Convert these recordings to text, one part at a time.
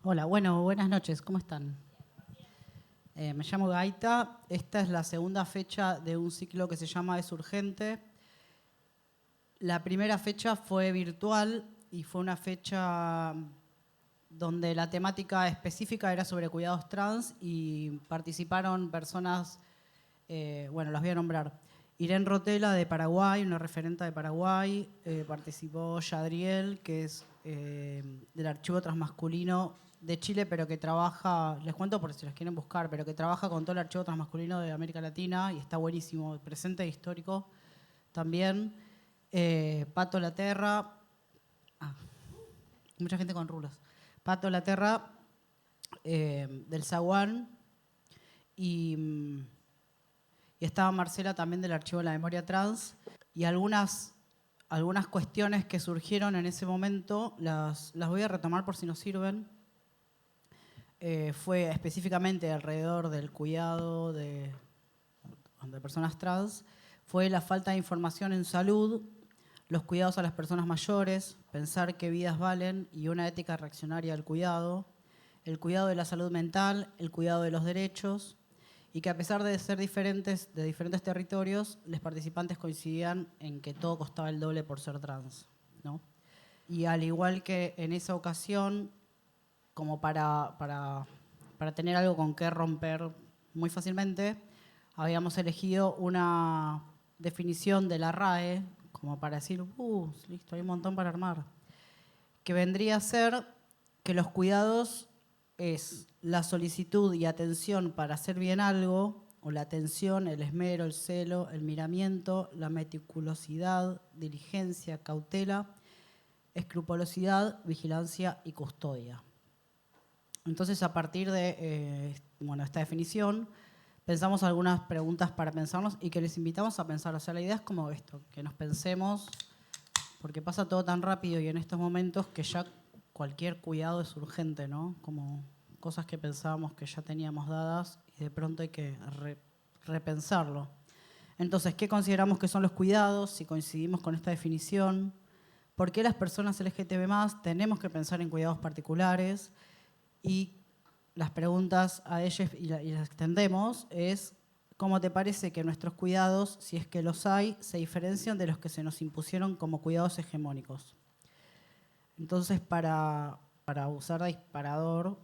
Hola, bueno, buenas noches, ¿cómo están? Me llamo Gaita, esta es la segunda fecha de un ciclo que se llama Es Urgente. La primera fecha fue virtual y fue una fecha donde la temática específica era sobre cuidados trans y participaron personas, bueno, las voy a nombrar. Irene Rotela de Paraguay, una referenta de Paraguay, participó Yadriel, que es del archivo transmasculino de Chile, pero que trabaja, les cuento por si las quieren buscar, pero que trabaja con todo el archivo transmasculino de América Latina y está buenísimo, presente e histórico también. Pato Laterra, mucha gente con rulos. Pato Laterra, del Zaguán, y estaba Marcela también del Archivo de la Memoria Trans, y algunas cuestiones que surgieron en ese momento las voy a retomar por si nos sirven. Fue específicamente alrededor del cuidado de personas trans, fue la falta de información en salud, los cuidados a las personas mayores, pensar qué vidas valen y una ética reaccionaria al cuidado, el cuidado de la salud mental, el cuidado de los derechos, y que a pesar de ser diferentes de diferentes territorios, los participantes coincidían en que todo costaba el doble por ser trans, ¿no? Y al igual que en esa ocasión, como para tener algo con qué romper muy fácilmente, habíamos elegido una definición de la RAE, como para decir, listo, hay un montón para armar, que vendría a ser que los cuidados es la solicitud y atención para hacer bien algo, o la atención, el esmero, el celo, el miramiento, la meticulosidad, diligencia, cautela, escrupulosidad, vigilancia y custodia. Entonces, a partir de esta definición, pensamos algunas preguntas para pensarnos y que les invitamos a pensar. O sea, la idea es como esto, que nos pensemos, porque pasa todo tan rápido y en estos momentos que ya cualquier cuidado es urgente, ¿no? Como cosas que pensábamos que ya teníamos dadas y de pronto hay que repensarlo. Entonces, ¿qué consideramos que son los cuidados? Si coincidimos con esta definición, ¿por qué las personas LGTB+ tenemos que pensar en cuidados particulares? Y las preguntas a ellos y las extendemos es, ¿cómo te parece que nuestros cuidados, si es que los hay, se diferencian de los que se nos impusieron como cuidados hegemónicos? Entonces, para usar de disparador,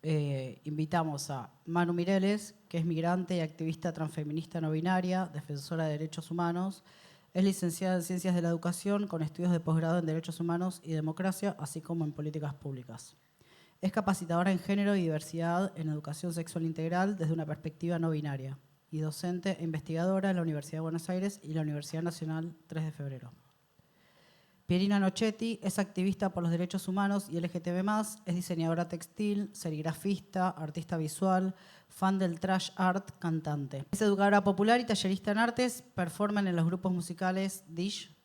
invitamos a Manu Mireles, que es migrante y activista transfeminista no binaria, defensora de derechos humanos. Es licenciada en Ciencias de la Educación con estudios de posgrado en Derechos Humanos y Democracia, así como en Políticas Públicas. Es capacitadora en género y diversidad en educación sexual integral desde una perspectiva no binaria y docente e investigadora en la Universidad de Buenos Aires y la Universidad Nacional 3 de Febrero. Pierina Nochetti es activista por los derechos humanos y LGTB+, es diseñadora textil, serigrafista, artista visual, fan del trash art, cantante. Es educadora popular y tallerista en artes, performan en los grupos musicales Dish,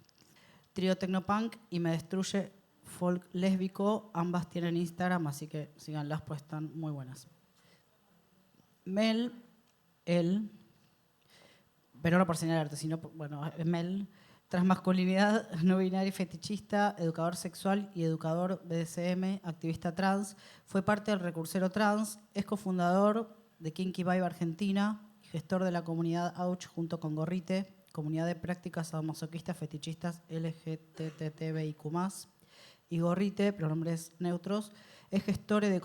Trío Tecnopunk y Me Destruye Folk Lésbico. Ambas tienen Instagram, así que síganlas, pues están muy buenas. Mel, él, pero no por señalarte, sino, bueno, es Mel, transmasculinidad no binaria y fetichista, educador sexual y educador BDSM, activista trans, fue parte del Recursero Trans, es cofundador de Kinky Vibe Argentina, gestor de la comunidad Ouch junto con Gorrite, comunidad de prácticas sadomasoquistas fetichistas LGTBIQ+, y Gorrite, pronombres neutros, es gestor de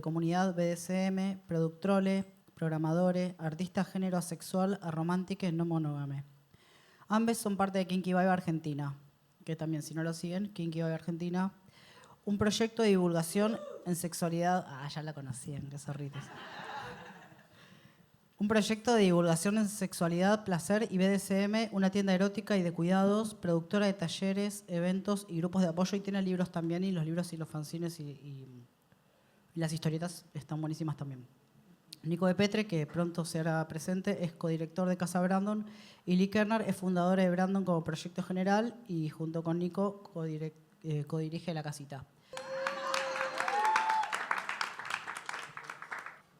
comunidad BDSM, productrole, programadores, artistas género asexual, aromántica y no monógame. Ambos son parte de Kinky Vibe Argentina, que también, si no lo siguen, Kinky Vibe Argentina, un proyecto de divulgación en sexualidad. Ya la conocían, qué zorritos. Un proyecto de divulgación en sexualidad, placer y BDSM, una tienda erótica y de cuidados, productora de talleres, eventos y grupos de apoyo, y tiene libros también, y los libros y los fanzines y las historietas están buenísimas también. Nico de Petre, que pronto se hará presente, es codirector de Casa Brandon, y Lee Kerner es fundadora de Brandon como proyecto general y junto con Nico codirige La Casita.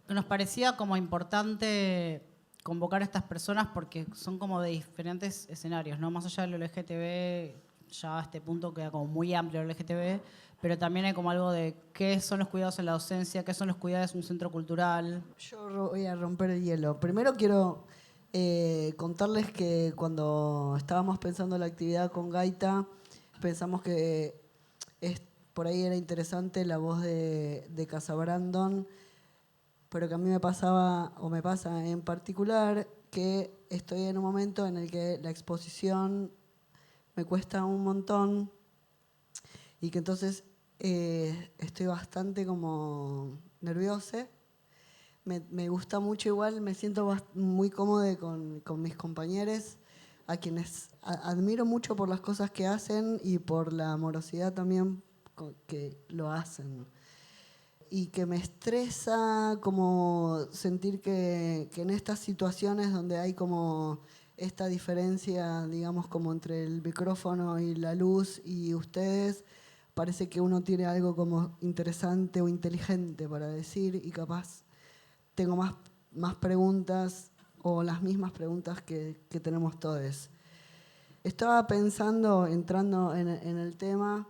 Nos parecía como importante convocar a estas personas porque son como de diferentes escenarios, ¿no? Más allá de lo LGTB, ya a este punto queda como muy amplio el LGTB, pero también hay como algo de qué son los cuidados en la docencia, qué son los cuidados en un centro cultural. Yo voy a romper el hielo. Primero quiero contarles que cuando estábamos pensando la actividad con Gaita, pensamos que por ahí era interesante la voz de Casa Brandon, pero que a mí me pasaba, o me pasa en particular, que estoy en un momento en el que la exposición me cuesta un montón y que entonces estoy bastante como nerviosa. Me gusta mucho igual, me siento muy cómoda con mis compañeros, a quienes admiro mucho por las cosas que hacen y por la amorosidad también que lo hacen. Y que me estresa como sentir que en estas situaciones donde hay como esta diferencia, digamos, como entre el micrófono y la luz y ustedes, parece que uno tiene algo como interesante o inteligente para decir y capaz tengo más preguntas o las mismas preguntas que tenemos todos. Estaba pensando, entrando en el tema,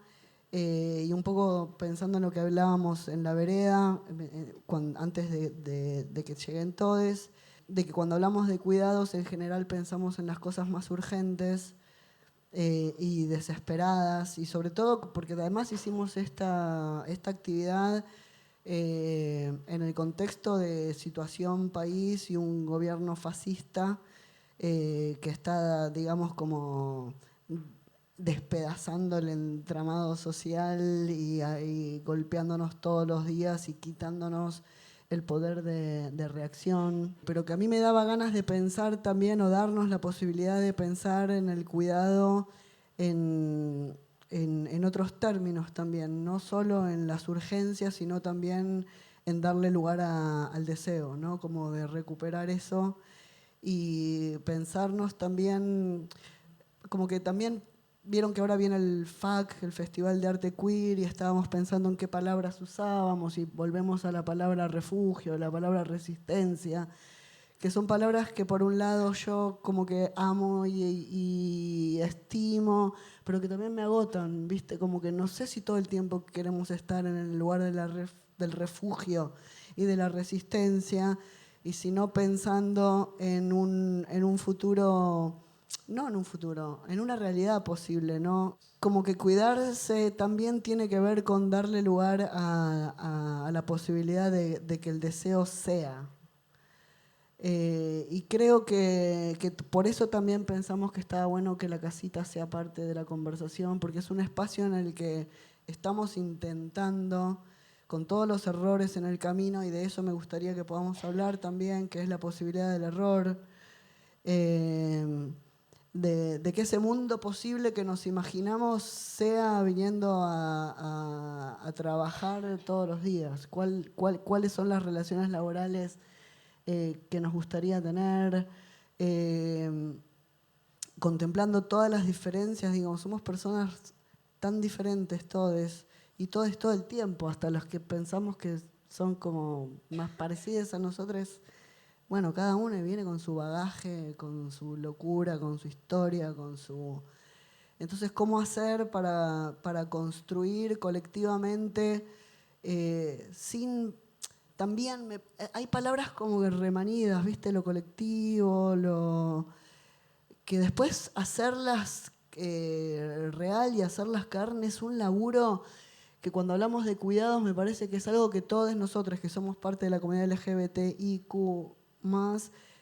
y un poco pensando en lo que hablábamos en la vereda, antes de que lleguen todos, de que cuando hablamos de cuidados en general pensamos en las cosas más urgentes y desesperadas, y sobre todo porque además hicimos esta actividad en el contexto de situación país y un gobierno fascista que está, digamos, como despedazando el entramado social y golpeándonos todos los días y quitándonos el poder de reacción, pero que a mí me daba ganas de pensar también o darnos la posibilidad de pensar en el cuidado en otros términos también, no solo en las urgencias, sino también en darle lugar al deseo, ¿no? Como de recuperar eso y pensarnos también, como que también vieron que ahora viene el FAC, el Festival de Arte Queer, y estábamos pensando en qué palabras usábamos y volvemos a la palabra refugio, la palabra resistencia, que son palabras que por un lado yo como que amo y estimo, pero que también me agotan, ¿viste? Como que no sé si todo el tiempo queremos estar en el lugar del refugio y de la resistencia, y si no pensando en un futuro, no en un futuro, en una realidad posible, ¿no? Como que cuidarse también tiene que ver con darle lugar a la posibilidad de que el deseo sea. Y creo que por eso también pensamos que estaba bueno que la casita sea parte de la conversación, porque es un espacio en el que estamos intentando, con todos los errores en el camino, y de eso me gustaría que podamos hablar también, que es la posibilidad del error, eh, de que ese mundo posible que nos imaginamos sea viniendo a trabajar todos los días. ¿Cuáles son las relaciones laborales que nos gustaría tener, contemplando todas las diferencias, digamos, somos personas tan diferentes todos, y todos todo el tiempo, hasta los que pensamos que son como más parecidas a nosotros. Bueno, cada uno viene con su bagaje, con su locura, con su historia, con su... Entonces, ¿cómo hacer para construir colectivamente sin también hay palabras como que remanidas, ¿viste? Lo colectivo, que después hacerlas real y hacerlas carne es un laburo que cuando hablamos de cuidados me parece que es algo que todos nosotros que somos parte de la comunidad LGBTIQ+,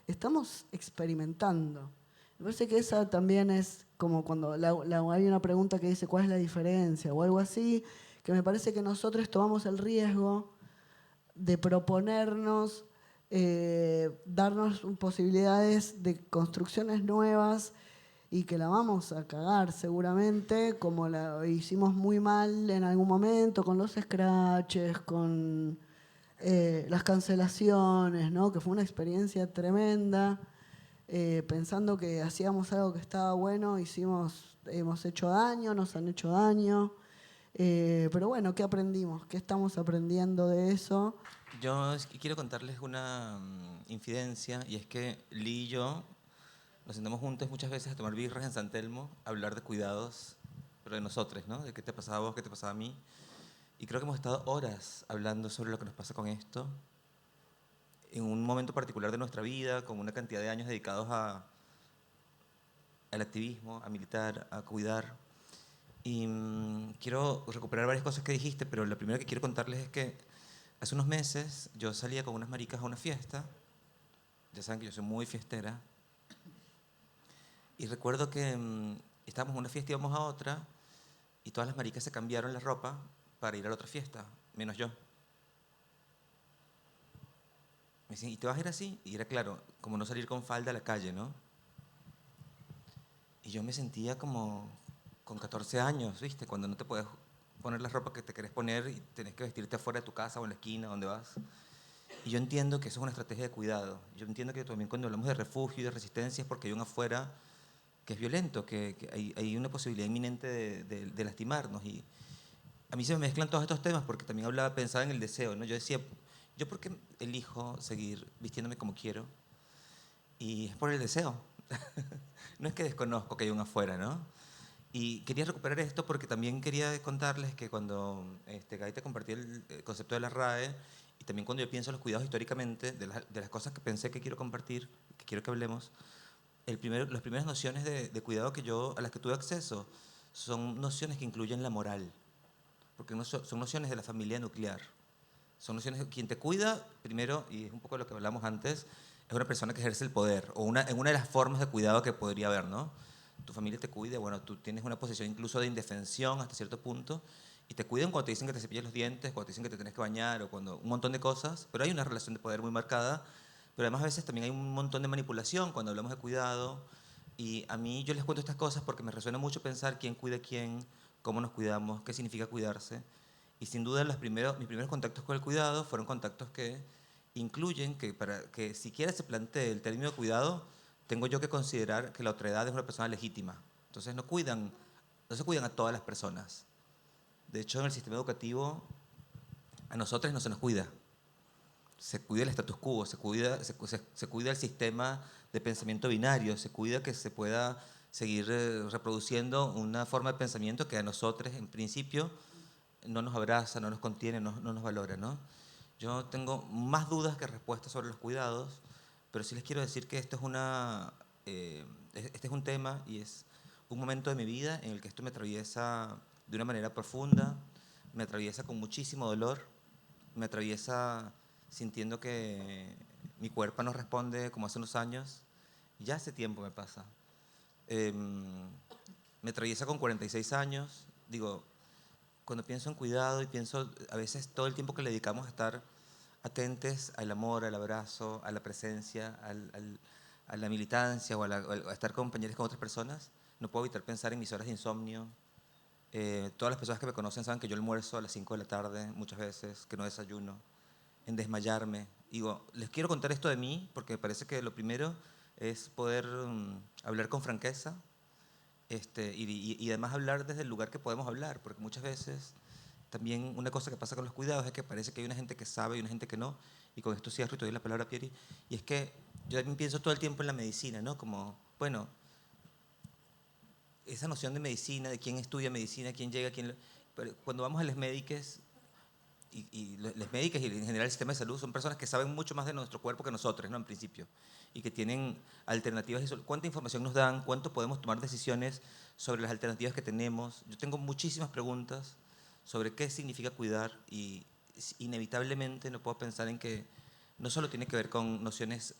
estamos experimentando. Me parece que esa también es como cuando hay una pregunta que dice ¿cuál es la diferencia? O algo así, que me parece que nosotros tomamos el riesgo de proponernos, darnos posibilidades de construcciones nuevas y que la vamos a cagar seguramente, como la hicimos muy mal en algún momento con los scratches, con las cancelaciones, ¿no? Que fue una experiencia tremenda. Pensando que hacíamos algo que estaba bueno, hemos hecho daño, nos han hecho daño. Pero bueno, ¿qué aprendimos? ¿Qué estamos aprendiendo de eso? Yo quiero contarles una infidencia, y es que Lee y yo nos sentamos juntos muchas veces a tomar birras en San Telmo, a hablar de cuidados, pero de nosotros, ¿no? De qué te pasaba a vos, qué te pasaba a mí. Y creo que hemos estado horas hablando sobre lo que nos pasa con esto, en un momento particular de nuestra vida, con una cantidad de años dedicados al activismo, a militar, a cuidar. Y quiero recuperar varias cosas que dijiste, pero la primera que quiero contarles es que hace unos meses yo salía con unas maricas a una fiesta. Ya saben que yo soy muy fiestera. Y recuerdo que estábamos en una fiesta y íbamos a otra, y todas las maricas se cambiaron la ropa para ir a la otra fiesta, menos yo. Me decían, ¿y te vas a ir así? Y era claro, como no salir con falda a la calle, ¿no? Y yo me sentía como con 14 años, ¿viste? Cuando no te puedes poner la ropa que te querés poner y tenés que vestirte afuera de tu casa o en la esquina, donde vas. Y yo entiendo que eso es una estrategia de cuidado. Yo entiendo que también cuando hablamos de refugio y de resistencia es porque hay un afuera que es violento, que hay una posibilidad inminente de lastimarnos. Y a mí se me mezclan todos estos temas porque también pensaba en el deseo, ¿no? Yo decía, ¿yo por qué elijo seguir vistiéndome como quiero? Y es por el deseo. No es que desconozco que hay un afuera, ¿no? Y quería recuperar esto porque también quería contarles que cuando Gaita compartía el concepto de la RAE y también cuando yo pienso en los cuidados históricamente, de las cosas que pensé que quiero compartir, que quiero que hablemos, las primeras nociones de cuidado a las que tuve acceso son nociones que incluyen la moral, porque no son nociones de la familia nuclear. Son nociones de quien te cuida, primero, y es un poco lo que hablamos antes, es una persona que ejerce el poder, o en una de las formas de cuidado que podría haber, ¿no? Tu familia te cuida, bueno, tú tienes una posición incluso de indefensión hasta cierto punto, y te cuidan cuando te dicen que te cepilles los dientes, cuando te dicen que te tienes que bañar, o cuando un montón de cosas, pero hay una relación de poder muy marcada, pero además a veces también hay un montón de manipulación cuando hablamos de cuidado, y a mí yo les cuento estas cosas porque me resuena mucho pensar quién cuida a quién, cómo nos cuidamos, qué significa cuidarse. Y sin duda mis primeros contactos con el cuidado fueron contactos que incluyen que para que siquiera se plantee el término de cuidado, tengo yo que considerar que la otredad es una persona legítima. Entonces no se cuidan a todas las personas. De hecho, en el sistema educativo a nosotros no se nos cuida. Se cuida el status quo, se cuida el sistema de pensamiento binario, se cuida que se pueda seguir reproduciendo una forma de pensamiento que a nosotros, en principio, no nos abraza, no nos contiene, no nos valora, ¿no? Yo tengo más dudas que respuestas sobre los cuidados, pero sí les quiero decir que este es un tema y es un momento de mi vida en el que esto me atraviesa de una manera profunda, me atraviesa con muchísimo dolor, me atraviesa sintiendo que mi cuerpo no responde como hace unos años. Ya hace tiempo me pasa. Me atraviesa con 46 años. Digo, cuando pienso en cuidado y pienso a veces todo el tiempo que le dedicamos a estar atentes al amor, al abrazo, a la presencia, a la militancia o a estar compañeros con otras personas, no puedo evitar pensar en mis horas de insomnio. Todas las personas que me conocen saben que yo almuerzo a las 5 de la tarde muchas veces, que no desayuno, en desmayarme. Digo, les quiero contar esto de mí porque me parece que lo primero es poder hablar con franqueza, y además hablar desde el lugar que podemos hablar, porque muchas veces también una cosa que pasa con los cuidados es que parece que hay una gente que sabe y una gente que no, y con esto cierro y te doy la palabra a Pieri, y es que yo también pienso todo el tiempo en la medicina, ¿no? Como, bueno, esa noción de medicina, de quién estudia medicina, quién llega, pero cuando vamos a las médicas, y las médicas y en general el sistema de salud son personas que saben mucho más de nuestro cuerpo que nosotros, ¿no? En principio, y que tienen alternativas. ¿Cuánta información nos dan? ¿Cuánto podemos tomar decisiones sobre las alternativas que tenemos? Yo tengo muchísimas preguntas sobre qué significa cuidar y inevitablemente no puedo pensar en que no solo tiene que ver con nociones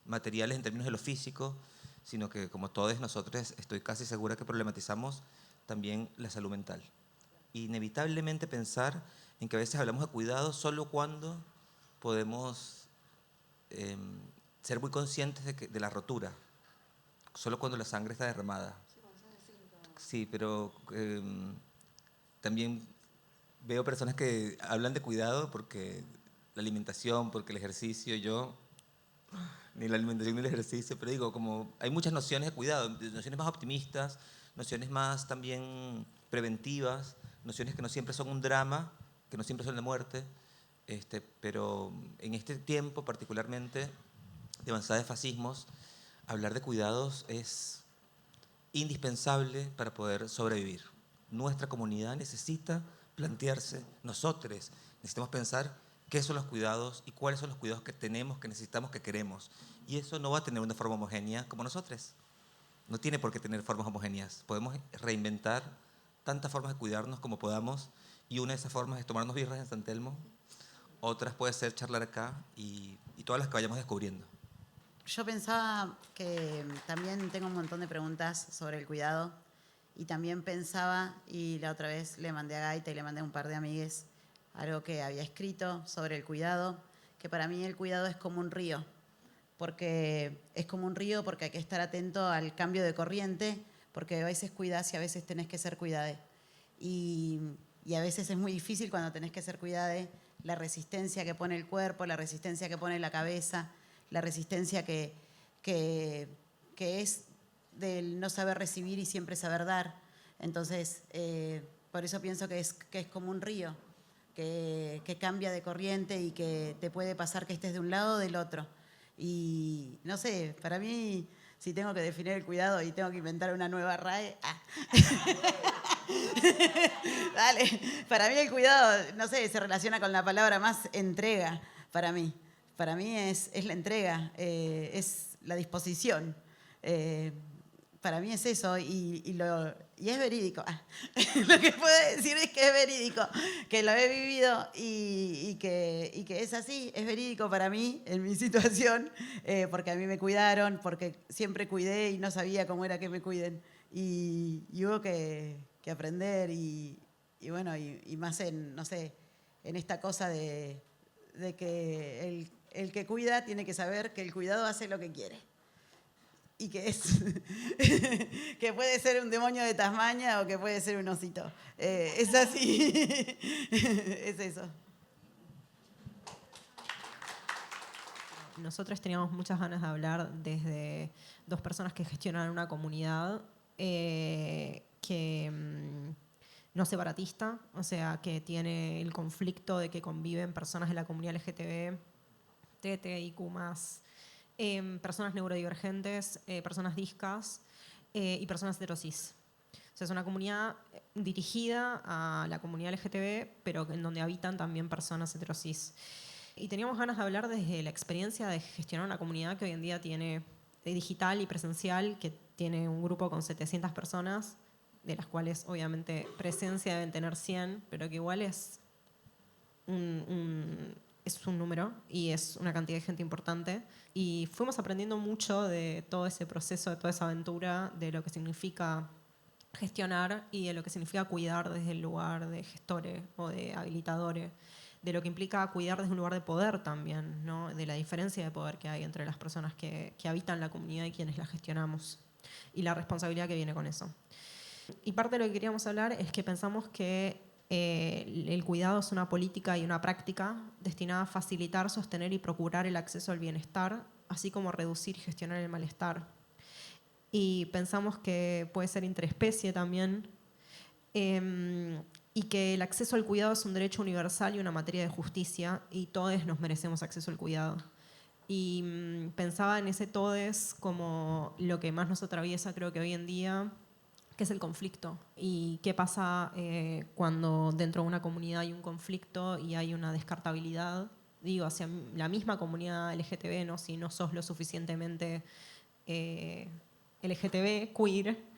materiales en términos de lo físico, sino que como todos nosotros estoy casi segura que problematizamos también la salud mental. Inevitablemente pensar en que a veces hablamos de cuidado solo cuando podemos ser muy conscientes de la rotura, solo cuando la sangre está derramada. Sí, pero también veo personas que hablan de cuidado porque la alimentación, porque el ejercicio, yo ni la alimentación ni el ejercicio, pero digo, como hay muchas nociones de cuidado, nociones más optimistas, nociones más también preventivas, nociones que no siempre son un drama, que no siempre son la muerte, pero en este tiempo particularmente de avanzada de fascismos, hablar de cuidados es indispensable para poder sobrevivir. nuestra comunidad necesita plantearse, nosotros necesitamos pensar qué son los cuidados y cuáles son los cuidados que tenemos, que necesitamos, que queremos. Y eso no va a tener una forma homogénea como nosotros. No tiene por qué tener formas homogéneas. Podemos reinventar tantas formas de cuidarnos como podamos, y una de esas formas es tomarnos birras en San Telmo, otras puede ser charlar acá y todas las que vayamos descubriendo. Yo pensaba que también tengo un montón de preguntas sobre el cuidado, y también pensaba, y la otra vez le mandé a Gaita y le mandé a un par de amigues algo que había escrito sobre el cuidado, que para mí el cuidado es como un río, porque es como un río porque hay que estar atento al cambio de corriente, porque a veces cuidás y a veces tenés que ser cuidade. Y a veces es muy difícil cuando tenés que ser cuidade, la resistencia que pone el cuerpo, la resistencia que pone la cabeza, la resistencia que es del no saber recibir y siempre saber dar. Entonces, por eso pienso que es como un río, que cambia de corriente y que te puede pasar que estés de un lado o del otro. Y no sé, para mí, si tengo que definir el cuidado y tengo que inventar una nueva RAE, dale, para mí el cuidado, no sé, se relaciona con la palabra más entrega, para mí. Para mí es la entrega, es la disposición. Para mí es eso, y es verídico. Lo que puedo decir es que es verídico, que lo he vivido y que es así, es verídico para mí, en mi situación, porque a mí me cuidaron, porque siempre cuidé y no sabía cómo era que me cuiden. Y hubo que aprender y bueno, y más en, no sé, en esta cosa de que el que cuida tiene que saber que el cuidado hace lo que quiere. Y que es que puede ser un demonio de Tasmania o que puede ser un osito. Es así. Es eso. Nosotros teníamos muchas ganas de hablar desde dos personas que gestionan una comunidad que no separatista, o sea, que tiene el conflicto de que conviven personas de la comunidad LGTB, TTIQ+, personas neurodivergentes, personas discas y personas heterosis. O sea, es una comunidad dirigida a la comunidad LGTB, pero en donde habitan también personas heterosis. Y teníamos ganas de hablar desde la experiencia de gestionar una comunidad que hoy en día tiene digital y presencial, que tiene un grupo con 700 personas, de las cuales obviamente presencia deben tener 100, pero que igual es es un número y es una cantidad de gente importante. Y fuimos aprendiendo mucho de todo ese proceso, de toda esa aventura, de lo que significa gestionar y de lo que significa cuidar desde el lugar de gestores o de habilitadores, de lo que implica cuidar desde un lugar de poder también, ¿no? De la diferencia de poder que hay entre las personas que habitan la comunidad y quienes la gestionamos, y la responsabilidad que viene con eso. Y parte de lo que queríamos hablar es que pensamos que el cuidado es una política y una práctica destinada a facilitar, sostener y procurar el acceso al bienestar, así como reducir y gestionar el malestar. Y pensamos que puede ser interespecie también, y que el acceso al cuidado es un derecho universal y una materia de justicia, y todos nos merecemos acceso al cuidado. Y pensaba en ese todes como lo que más nos atraviesa, creo que hoy en día, que es el conflicto. Y qué pasa cuando dentro de una comunidad hay un conflicto y hay una descartabilidad, digo, hacia la misma comunidad LGTB, ¿no? Si no sos lo suficientemente LGTB, queer,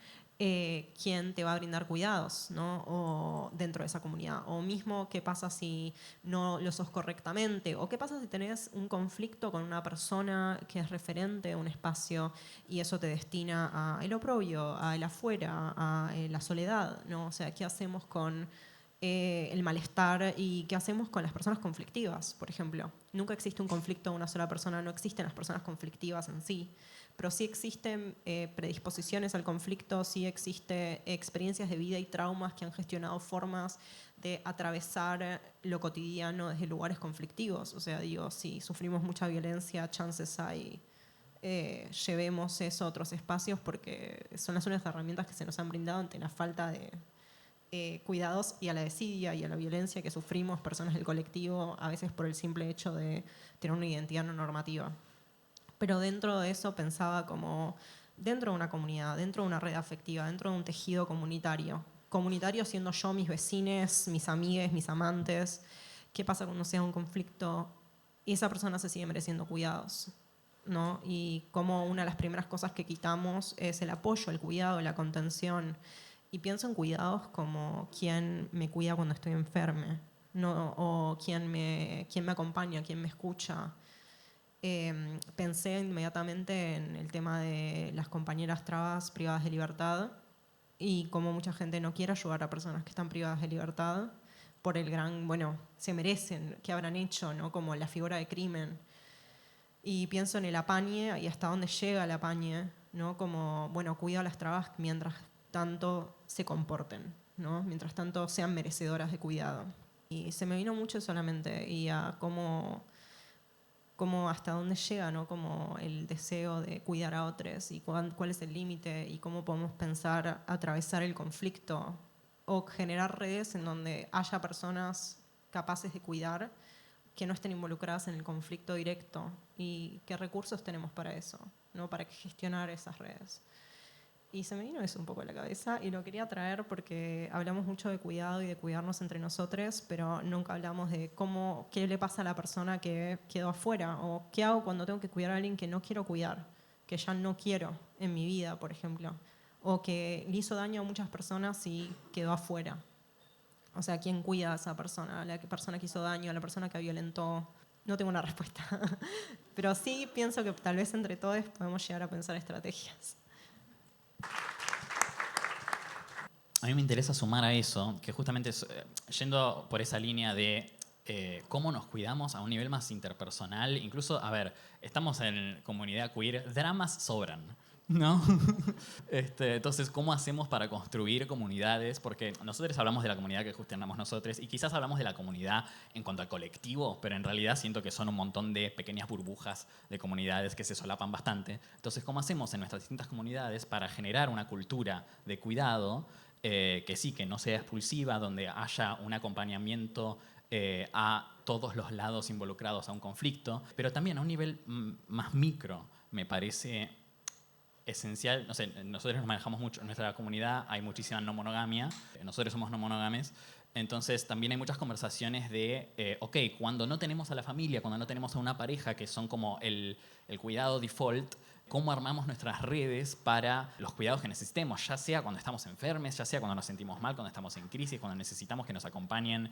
quién te va a brindar cuidados, ¿no? O dentro de esa comunidad. O mismo, qué pasa si no lo sos correctamente. O qué pasa si tenés un conflicto con una persona que es referente a un espacio y eso te destina a el oprobio, a el afuera, a la soledad, ¿no? O sea, ¿qué hacemos con el malestar y qué hacemos con las personas conflictivas, por ejemplo? Nunca existe un conflicto de una sola persona, no existen las personas conflictivas en sí, pero sí existen predisposiciones al conflicto, sí existen experiencias de vida y traumas que han gestionado formas de atravesar lo cotidiano desde lugares conflictivos. O sea, digo, si sufrimos mucha violencia, chances hay llevemos eso a otros espacios porque son las únicas herramientas que se nos han brindado ante la falta de cuidados y a la desidia y a la violencia que sufrimos personas del colectivo, a veces por el simple hecho de tener una identidad no normativa. Pero dentro de eso pensaba como dentro de una comunidad, dentro de una red afectiva, dentro de un tejido comunitario, comunitario siendo yo, mis vecines, mis amigues, mis amantes. ¿Qué pasa cuando sea un conflicto y esa persona se sigue mereciendo cuidados? ¿No? Y como una de las primeras cosas que quitamos es el apoyo, el cuidado, la contención. Y pienso en cuidados como quien me cuida cuando estoy enferma, ¿no? O quien me acompaña, quien me escucha. Pensé inmediatamente en el tema de las compañeras trabas privadas de libertad y cómo mucha gente no quiere ayudar a personas que están privadas de libertad por el gran, bueno, se merecen, qué habrán hecho, ¿no? Como la figura de crimen. Y pienso en el apañe y hasta dónde llega el apañe, ¿no? Como, bueno, cuida a las trabas mientras tanto se comporten, ¿no? Mientras tanto sean merecedoras de cuidado. Y se me vino mucho solamente y a cómo hasta dónde llega, ¿no? Como el deseo de cuidar a otros y cuál es el límite y cómo podemos pensar atravesar el conflicto o generar redes en donde haya personas capaces de cuidar que no estén involucradas en el conflicto directo y qué recursos tenemos para eso, ¿no? Para gestionar esas redes. Y se me vino eso un poco a la cabeza y lo quería traer porque hablamos mucho de cuidado y de cuidarnos entre nosotros, pero nunca hablamos de qué le pasa a la persona que quedó afuera o qué hago cuando tengo que cuidar a alguien que no quiero cuidar, que ya no quiero en mi vida, por ejemplo, o que le hizo daño a muchas personas y quedó afuera. O sea, ¿quién cuida a esa persona? La persona que hizo daño, la persona que violentó. No tengo una respuesta, pero sí pienso que tal vez entre todos podemos llegar a pensar estrategias. A mí me interesa sumar a eso, que justamente yendo por esa línea de cómo nos cuidamos a un nivel más interpersonal, incluso, a ver, estamos en comunidad queer, dramas sobran, ¿no? Entonces, ¿cómo hacemos para construir comunidades? Porque nosotros hablamos de la comunidad que gestionamos nosotros y quizás hablamos de la comunidad en cuanto al colectivo, pero en realidad siento que son un montón de pequeñas burbujas de comunidades que se solapan bastante. Entonces, ¿cómo hacemos en nuestras distintas comunidades para generar una cultura de cuidado que sí, que no sea expulsiva, donde haya un acompañamiento a todos los lados involucrados a un conflicto, pero también a un nivel más micro, me parece esencial. No sé, nosotros nos manejamos mucho, en nuestra comunidad hay muchísima no monogamia, nosotros somos no monógames, entonces también hay muchas conversaciones de, ok, cuando no tenemos a la familia, cuando no tenemos a una pareja, que son como el cuidado default, cómo armamos nuestras redes para los cuidados que necesitemos, ya sea cuando estamos enfermos, ya sea cuando nos sentimos mal, cuando estamos en crisis, cuando necesitamos que nos acompañen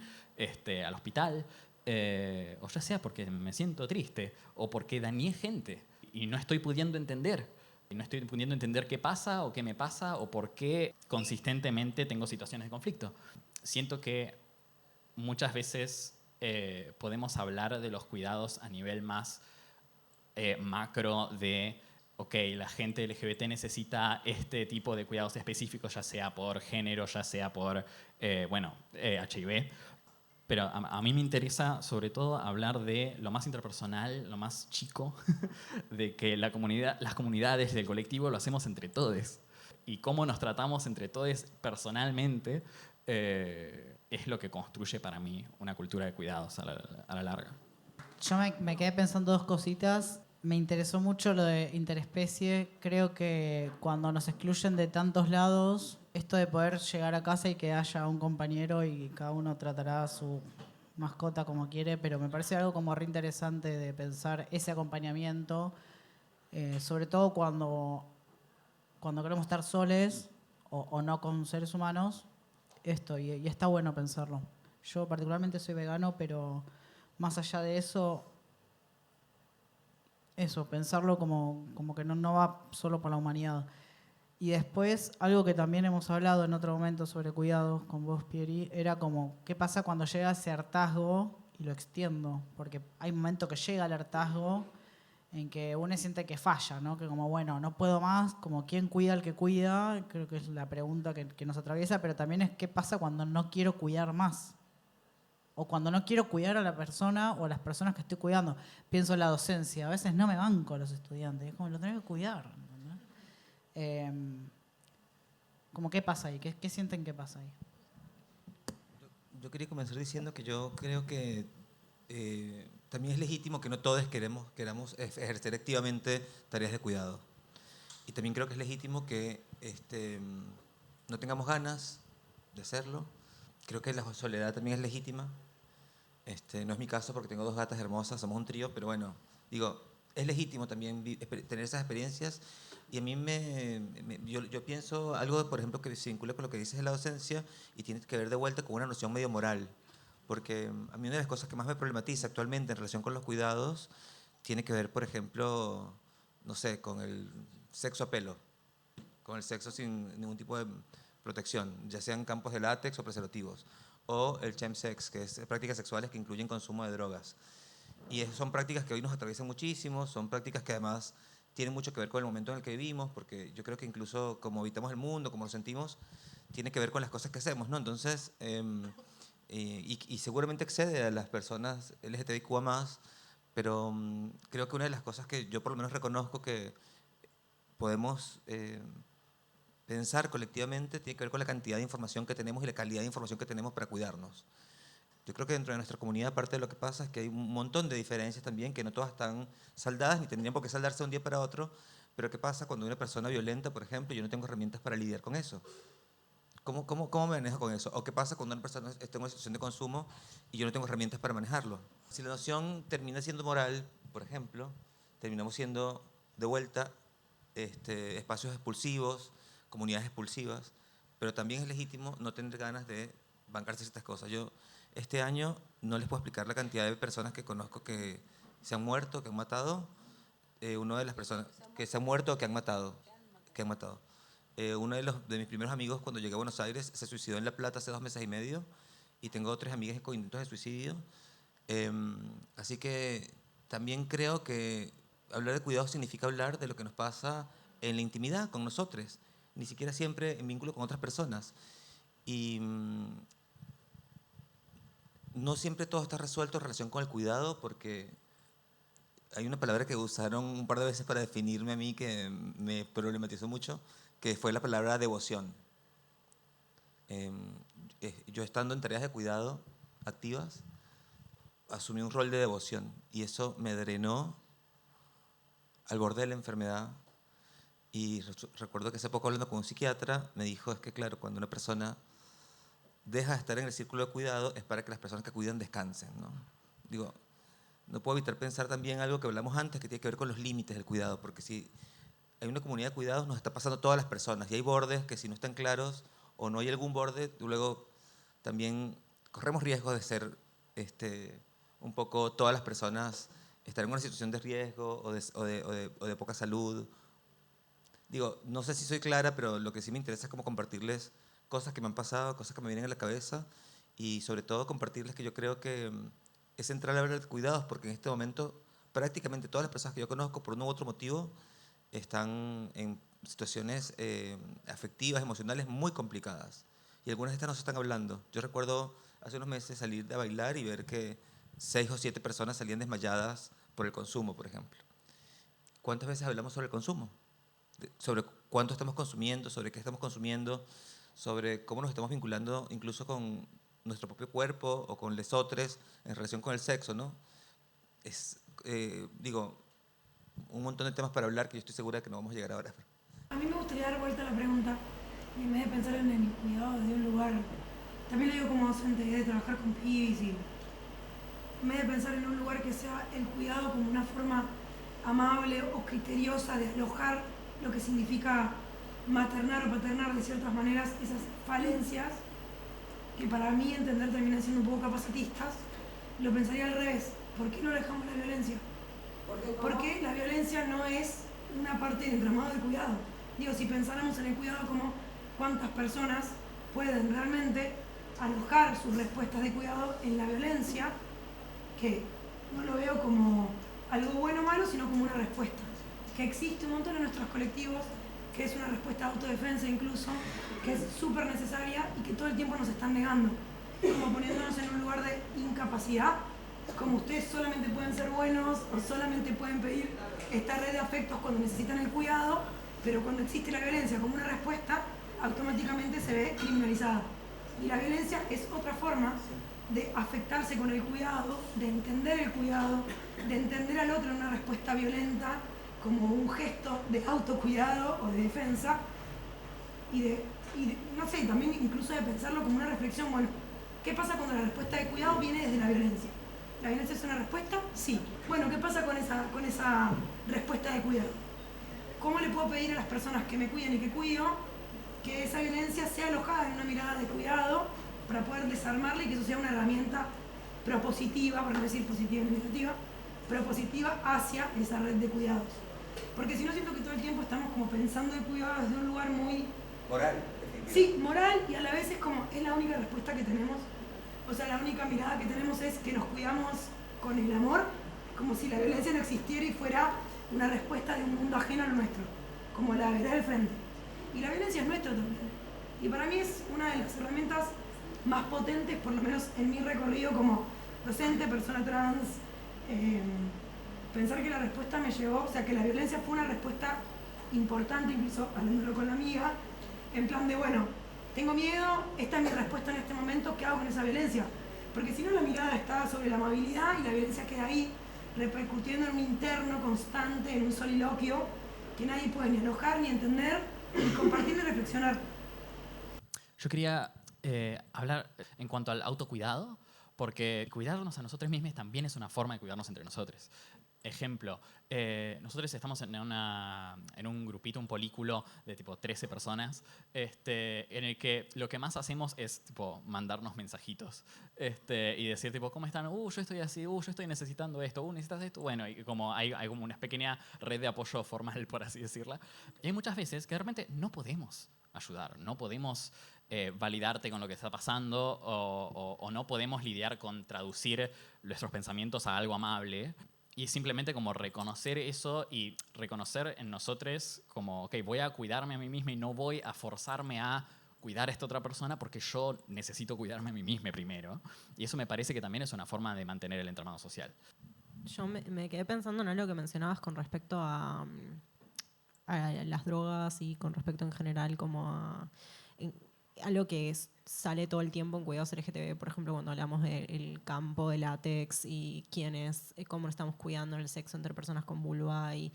al hospital, o ya sea porque me siento triste o porque dañé gente y no estoy pudiendo entender. Y no estoy pudiendo entender qué pasa o qué me pasa o por qué consistentemente tengo situaciones de conflicto. Siento que muchas veces podemos hablar de los cuidados a nivel más macro de, ok, la gente LGBT necesita este tipo de cuidados específicos, ya sea por género, ya sea por, HIV. Pero a mí me interesa sobre todo hablar de lo más interpersonal, lo más chico, de que las comunidades del colectivo lo hacemos entre todos. Y cómo nos tratamos entre todos personalmente es lo que construye para mí una cultura de cuidados a la larga. Yo me quedé pensando dos cositas. Me interesó mucho lo de interespecie. Creo que cuando nos excluyen de tantos lados, esto de poder llegar a casa y que haya un compañero y cada uno tratará a su mascota como quiere, pero me parece algo como re interesante de pensar ese acompañamiento, sobre todo cuando queremos estar soles o no con seres humanos, y está bueno pensarlo. Yo particularmente soy vegano, pero más allá de eso, pensarlo como que no va solo por la humanidad. Y después, algo que también hemos hablado en otro momento sobre cuidados con vos, Pieri, era como, ¿qué pasa cuando llega ese hartazgo? Y lo extiendo, porque hay un momento que llega el hartazgo en que uno siente que falla, ¿no? Que como, bueno, no puedo más, como ¿quién cuida al que cuida? Creo que es la pregunta que nos atraviesa, pero también es ¿qué pasa cuando no quiero cuidar más? O cuando no quiero cuidar a la persona o a las personas que estoy cuidando. Pienso en la docencia, a veces no me banco a los estudiantes, es como lo tengo que cuidar. Como ¿qué pasa ahí? ¿Qué sienten que pasa ahí? Yo quería comenzar diciendo que yo creo que también es legítimo que no todos queramos ejercer activamente tareas de cuidado. Y también creo que es legítimo que no tengamos ganas de hacerlo. Creo que la soledad también es legítima. No es mi caso porque tengo 2 gatas hermosas, somos un trío, pero bueno, digo, es legítimo también tener esas experiencias. Y a mí yo pienso algo, por ejemplo, que se vincula con lo que dices de la docencia y tiene que ver de vuelta con una noción medio moral. Porque a mí una de las cosas que más me problematiza actualmente en relación con los cuidados tiene que ver, por ejemplo, no sé, con el sexo a pelo, con el sexo sin ningún tipo de protección, ya sean campos de látex o preservativos, o el chemsex, que es prácticas sexuales que incluyen consumo de drogas. Y son prácticas que hoy nos atraviesan muchísimo, son prácticas que además tienen mucho que ver con el momento en el que vivimos, porque yo creo que incluso como habitamos el mundo, como lo sentimos, tiene que ver con las cosas que hacemos, ¿no? Entonces, y seguramente excede a las personas LGTBIQ+, pero creo que una de las cosas que yo por lo menos reconozco que podemos pensar colectivamente tiene que ver con la cantidad de información que tenemos y la calidad de información que tenemos para cuidarnos. Yo creo que dentro de nuestra comunidad parte de lo que pasa es que hay un montón de diferencias también, que no todas están saldadas ni tendrían por qué saldarse de un día para otro, pero ¿qué pasa cuando una persona violenta, por ejemplo, yo no tengo herramientas para lidiar con eso? ¿Cómo me manejo con eso? ¿O qué pasa cuando una persona está en una situación de consumo y yo no tengo herramientas para manejarlo? Si la noción termina siendo moral, por ejemplo, terminamos siendo de vuelta espacios expulsivos, comunidades expulsivas, pero también es legítimo no tener ganas de bancarse ciertas cosas. Yo este año no les puedo explicar la cantidad de personas que conozco que se han muerto, que han matado. Una de las personas que se han muerto o que han matado. Uno de mis primeros amigos cuando llegué a Buenos Aires se suicidó en La Plata hace 2 meses y medio y tengo 3 amigas con intentos de suicidio. Así que también creo que hablar de cuidado significa hablar de lo que nos pasa en la intimidad con nosotros, ni siquiera siempre en vínculo con otras personas. Y no siempre todo está resuelto en relación con el cuidado, porque hay una palabra que usaron un par de veces para definirme a mí que me problematizó mucho, que fue la palabra devoción. Yo estando en tareas de cuidado activas, asumí un rol de devoción y eso me drenó al borde de la enfermedad. Y recuerdo que hace poco hablando con un psiquiatra me dijo, es que claro, cuando una persona deja de estar en el círculo de cuidado es para que las personas que cuidan descansen, ¿no? Digo, no puedo evitar pensar también algo que hablamos antes que tiene que ver con los límites del cuidado, porque si hay una comunidad de cuidados nos está pasando a todas las personas y hay bordes que si no están claros o no hay algún borde, luego también corremos riesgo de ser un poco todas las personas estar en una situación de riesgo o de poca salud. Digo, no sé si soy clara, pero lo que sí me interesa es como compartirles cosas que me han pasado, cosas que me vienen a la cabeza y sobre todo compartirles que yo creo que es central hablar de cuidados porque en este momento prácticamente todas las personas que yo conozco por uno u otro motivo están en situaciones afectivas, emocionales muy complicadas y algunas de estas no se están hablando. Yo recuerdo hace unos meses salir a bailar y ver que 6 o 7 personas salían desmayadas por el consumo, por ejemplo. ¿Cuántas veces hablamos sobre el consumo? Sobre cuánto estamos consumiendo, sobre qué estamos consumiendo, sobre cómo nos estamos vinculando incluso con nuestro propio cuerpo o con lesotres en relación con el sexo, ¿no? Digo, un montón de temas para hablar que yo estoy segura que no vamos a llegar ahora. A mí me gustaría dar vuelta a la pregunta y en vez de pensar en el cuidado de un lugar, también lo digo como docente, de trabajar con pibis y en vez de pensar en un lugar que sea el cuidado como una forma amable o criteriosa de alojar lo que significa maternar o paternar de ciertas maneras esas falencias que para mí entender terminan siendo un poco capacitistas, lo pensaría al revés. ¿Por qué no alejamos la violencia? Porque la violencia no es una parte del entramado del cuidado. Digo, si pensáramos en el cuidado como cuántas personas pueden realmente alojar sus respuestas de cuidado en la violencia, que no lo veo como algo bueno o malo, sino como una respuesta. Que existe un montón en nuestros colectivos, que es una respuesta de autodefensa incluso, que es súper necesaria y que todo el tiempo nos están negando, como poniéndonos en un lugar de incapacidad, como ustedes solamente pueden ser buenos o solamente pueden pedir esta red de afectos cuando necesitan el cuidado, pero cuando existe la violencia como una respuesta, automáticamente se ve criminalizada. Y la violencia es otra forma de afectarse con el cuidado, de entender el cuidado, de entender al otro en una respuesta violenta, como un gesto de autocuidado o de defensa, no sé, también incluso de pensarlo como una reflexión, bueno, ¿qué pasa cuando la respuesta de cuidado viene desde la violencia? ¿La violencia es una respuesta? Sí. Bueno, ¿qué pasa con esa respuesta de cuidado? ¿Cómo le puedo pedir a las personas que me cuiden y que cuido que esa violencia sea alojada en una mirada de cuidado para poder desarmarla y que eso sea una herramienta propositiva, por no decir positiva ni negativa, propositiva hacia esa red de cuidados? Porque si no, siento que todo el tiempo estamos como pensando en cuidados desde un lugar muy... Moral. Sí, moral, y a la vez es la única respuesta que tenemos. O sea, la única mirada que tenemos es que nos cuidamos con el amor, como si la violencia no existiera y fuera una respuesta de un mundo ajeno al nuestro, como la vereda del frente. Y la violencia es nuestra también. Y para mí es una de las herramientas más potentes, por lo menos en mi recorrido como docente, persona trans, pensar que la respuesta me llevó, o sea, que la violencia fue una respuesta importante, incluso hablándolo con la amiga, en plan de, bueno, tengo miedo, esta es mi respuesta en este momento, ¿qué hago con esa violencia? Porque si no, la mirada está sobre la amabilidad y la violencia queda ahí, repercutiendo en un interno constante, en un soliloquio que nadie puede ni alojar, ni entender, ni compartir, ni reflexionar. Yo quería hablar en cuanto al autocuidado, porque cuidarnos a nosotros mismos también es una forma de cuidarnos entre nosotros. Ejemplo, nosotros estamos en un grupito, un polículo de tipo 13 personas, en el que lo que más hacemos es tipo mandarnos mensajitos y decir tipo, ¿cómo están? Yo estoy así, yo estoy necesitando esto, necesitas esto. Bueno, y como hay como una pequeña red de apoyo formal, por así decirla. Y hay muchas veces que realmente no podemos ayudar, no podemos validarte con lo que está pasando o no podemos lidiar con traducir nuestros pensamientos a algo amable. Y simplemente como reconocer eso y reconocer en nosotros como, ok, voy a cuidarme a mí mismo y no voy a forzarme a cuidar a esta otra persona porque yo necesito cuidarme a mí mismo primero. Y eso me parece que también es una forma de mantener el entramado social. Yo me quedé pensando en algo que mencionabas con respecto a las drogas y con respecto en general como a algo que sale todo el tiempo en cuidados LGTB, por ejemplo, cuando hablamos del campo de látex y cómo nos estamos cuidando en el sexo entre personas con vulva y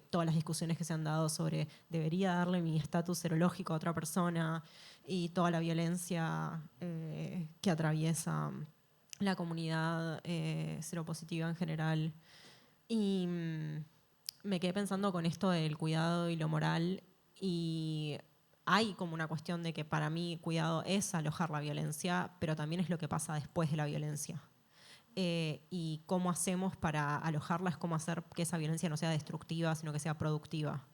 todas las discusiones que se han dado sobre debería darle mi estatus serológico a otra persona y toda la violencia que atraviesa la comunidad seropositiva en general. Y me quedé pensando con esto del cuidado y lo moral y hay como una cuestión de que para mí cuidado es alojar la violencia, pero también es lo que pasa después de la violencia. Y cómo hacemos para alojarla es cómo hacer que esa violencia no sea destructiva, sino que sea productiva.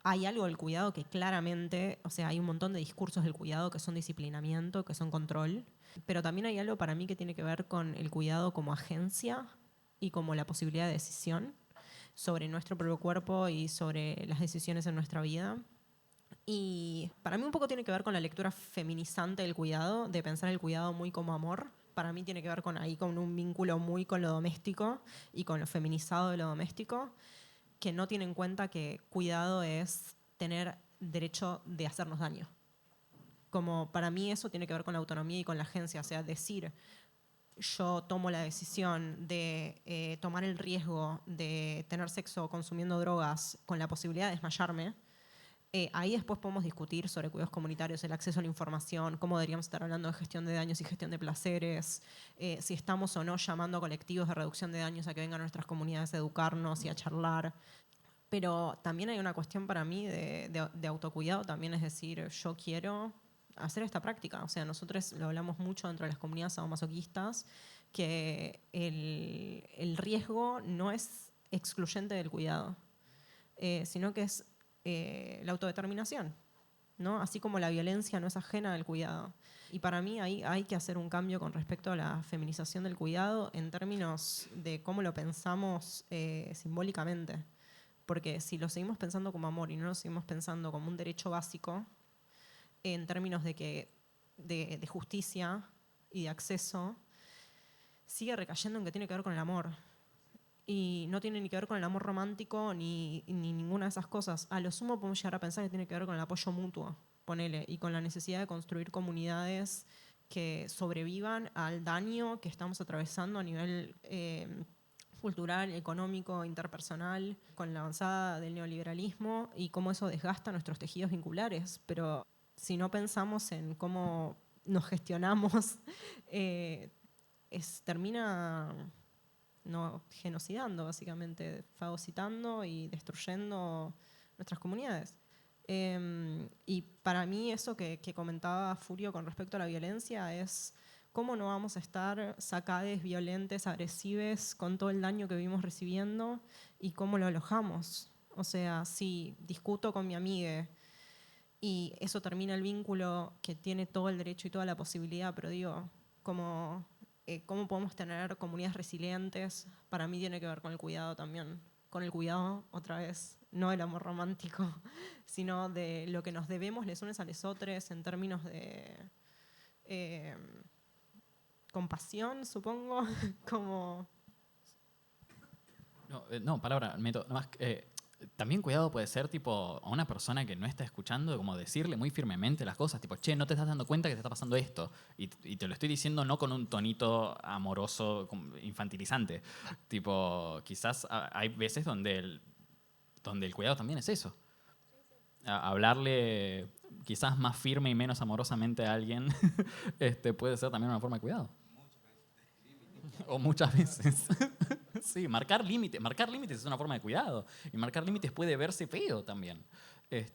Hay algo del cuidado que claramente, o sea, hay un montón de discursos del cuidado que son disciplinamiento, que son control, pero también hay algo para mí que tiene que ver con el cuidado como agencia y como la posibilidad de decisión sobre nuestro propio cuerpo y sobre las decisiones en nuestra vida. Y para mí un poco tiene que ver con la lectura feminizante del cuidado, de pensar el cuidado muy como amor. Para mí tiene que ver con un vínculo muy con lo doméstico y con lo feminizado de lo doméstico, que no tiene en cuenta que cuidado es tener derecho de hacernos daño. Como para mí eso tiene que ver con la autonomía y con la agencia, o sea, decir yo tomo la decisión de tomar el riesgo de tener sexo consumiendo drogas con la posibilidad de desmayarme. Ahí después podemos discutir sobre cuidados comunitarios, el acceso a la información, cómo deberíamos estar hablando de gestión de daños y gestión de placeres, si estamos o no llamando a colectivos de reducción de daños a que vengan a nuestras comunidades a educarnos y a charlar. Pero también hay una cuestión para mí de autocuidado, también es decir, yo quiero hacer esta práctica. O sea, nosotros lo hablamos mucho dentro de las comunidades sadomasoquistas, que el riesgo no es excluyente del cuidado, sino que es la autodeterminación, ¿no? Así como la violencia no es ajena del cuidado. Y para mí ahí hay que hacer un cambio con respecto a la feminización del cuidado en términos de cómo lo pensamos simbólicamente. Porque si lo seguimos pensando como amor y no lo seguimos pensando como un derecho básico, en términos de justicia y de acceso, sigue recayendo en que tiene que ver con el amor. Y no tiene ni que ver con el amor romántico ni ninguna de esas cosas. A lo sumo podemos llegar a pensar que tiene que ver con el apoyo mutuo, ponele, y con la necesidad de construir comunidades que sobrevivan al daño que estamos atravesando a nivel cultural, económico, interpersonal, con la avanzada del neoliberalismo y cómo eso desgasta nuestros tejidos vinculares. Pero si no pensamos en cómo nos gestionamos, termina genocidando, básicamente, fagocitando y destruyendo nuestras comunidades. Y para mí eso que comentaba Furio con respecto a la violencia es cómo no vamos a estar sacades, violentes, agresivas con todo el daño que vivimos recibiendo y cómo lo alojamos. O sea, si discuto con mi amiga y eso termina el vínculo que tiene todo el derecho y toda la posibilidad, pero digo, ¿cómo podemos tener comunidades resilientes? Para mí tiene que ver con el cuidado también. Con el cuidado, otra vez, no el amor romántico, sino de lo que nos debemos les unes a les otros en términos de compasión, supongo, como... No, palabra, meto, nomás, también cuidado puede ser tipo a una persona que no está escuchando, como decirle muy firmemente las cosas, tipo, che, no te estás dando cuenta que te está pasando esto. Y te lo estoy diciendo no con un tonito amoroso, infantilizante. Tipo, quizás hay veces donde el cuidado también es eso. Hablarle quizás más firme y menos amorosamente a alguien puede ser también una forma de cuidado. O muchas veces. Sí, marcar límites es una forma de cuidado. Y marcar límites puede verse feo también. Para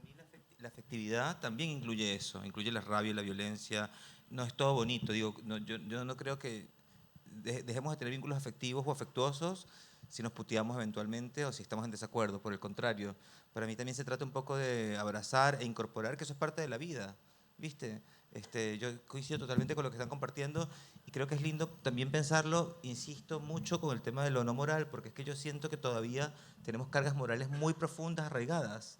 mí la afectividad también incluye eso, incluye la rabia, la violencia. No es todo bonito. Digo, yo no creo que dejemos de tener vínculos afectivos o afectuosos si nos puteamos eventualmente o si estamos en desacuerdo. Por el contrario, para mí también se trata un poco de abrazar e incorporar que eso es parte de la vida, ¿viste? Yo coincido totalmente con lo que están compartiendo y creo que es lindo también pensarlo, insisto mucho con el tema de lo no moral, porque es que yo siento que todavía tenemos cargas morales muy profundas, arraigadas.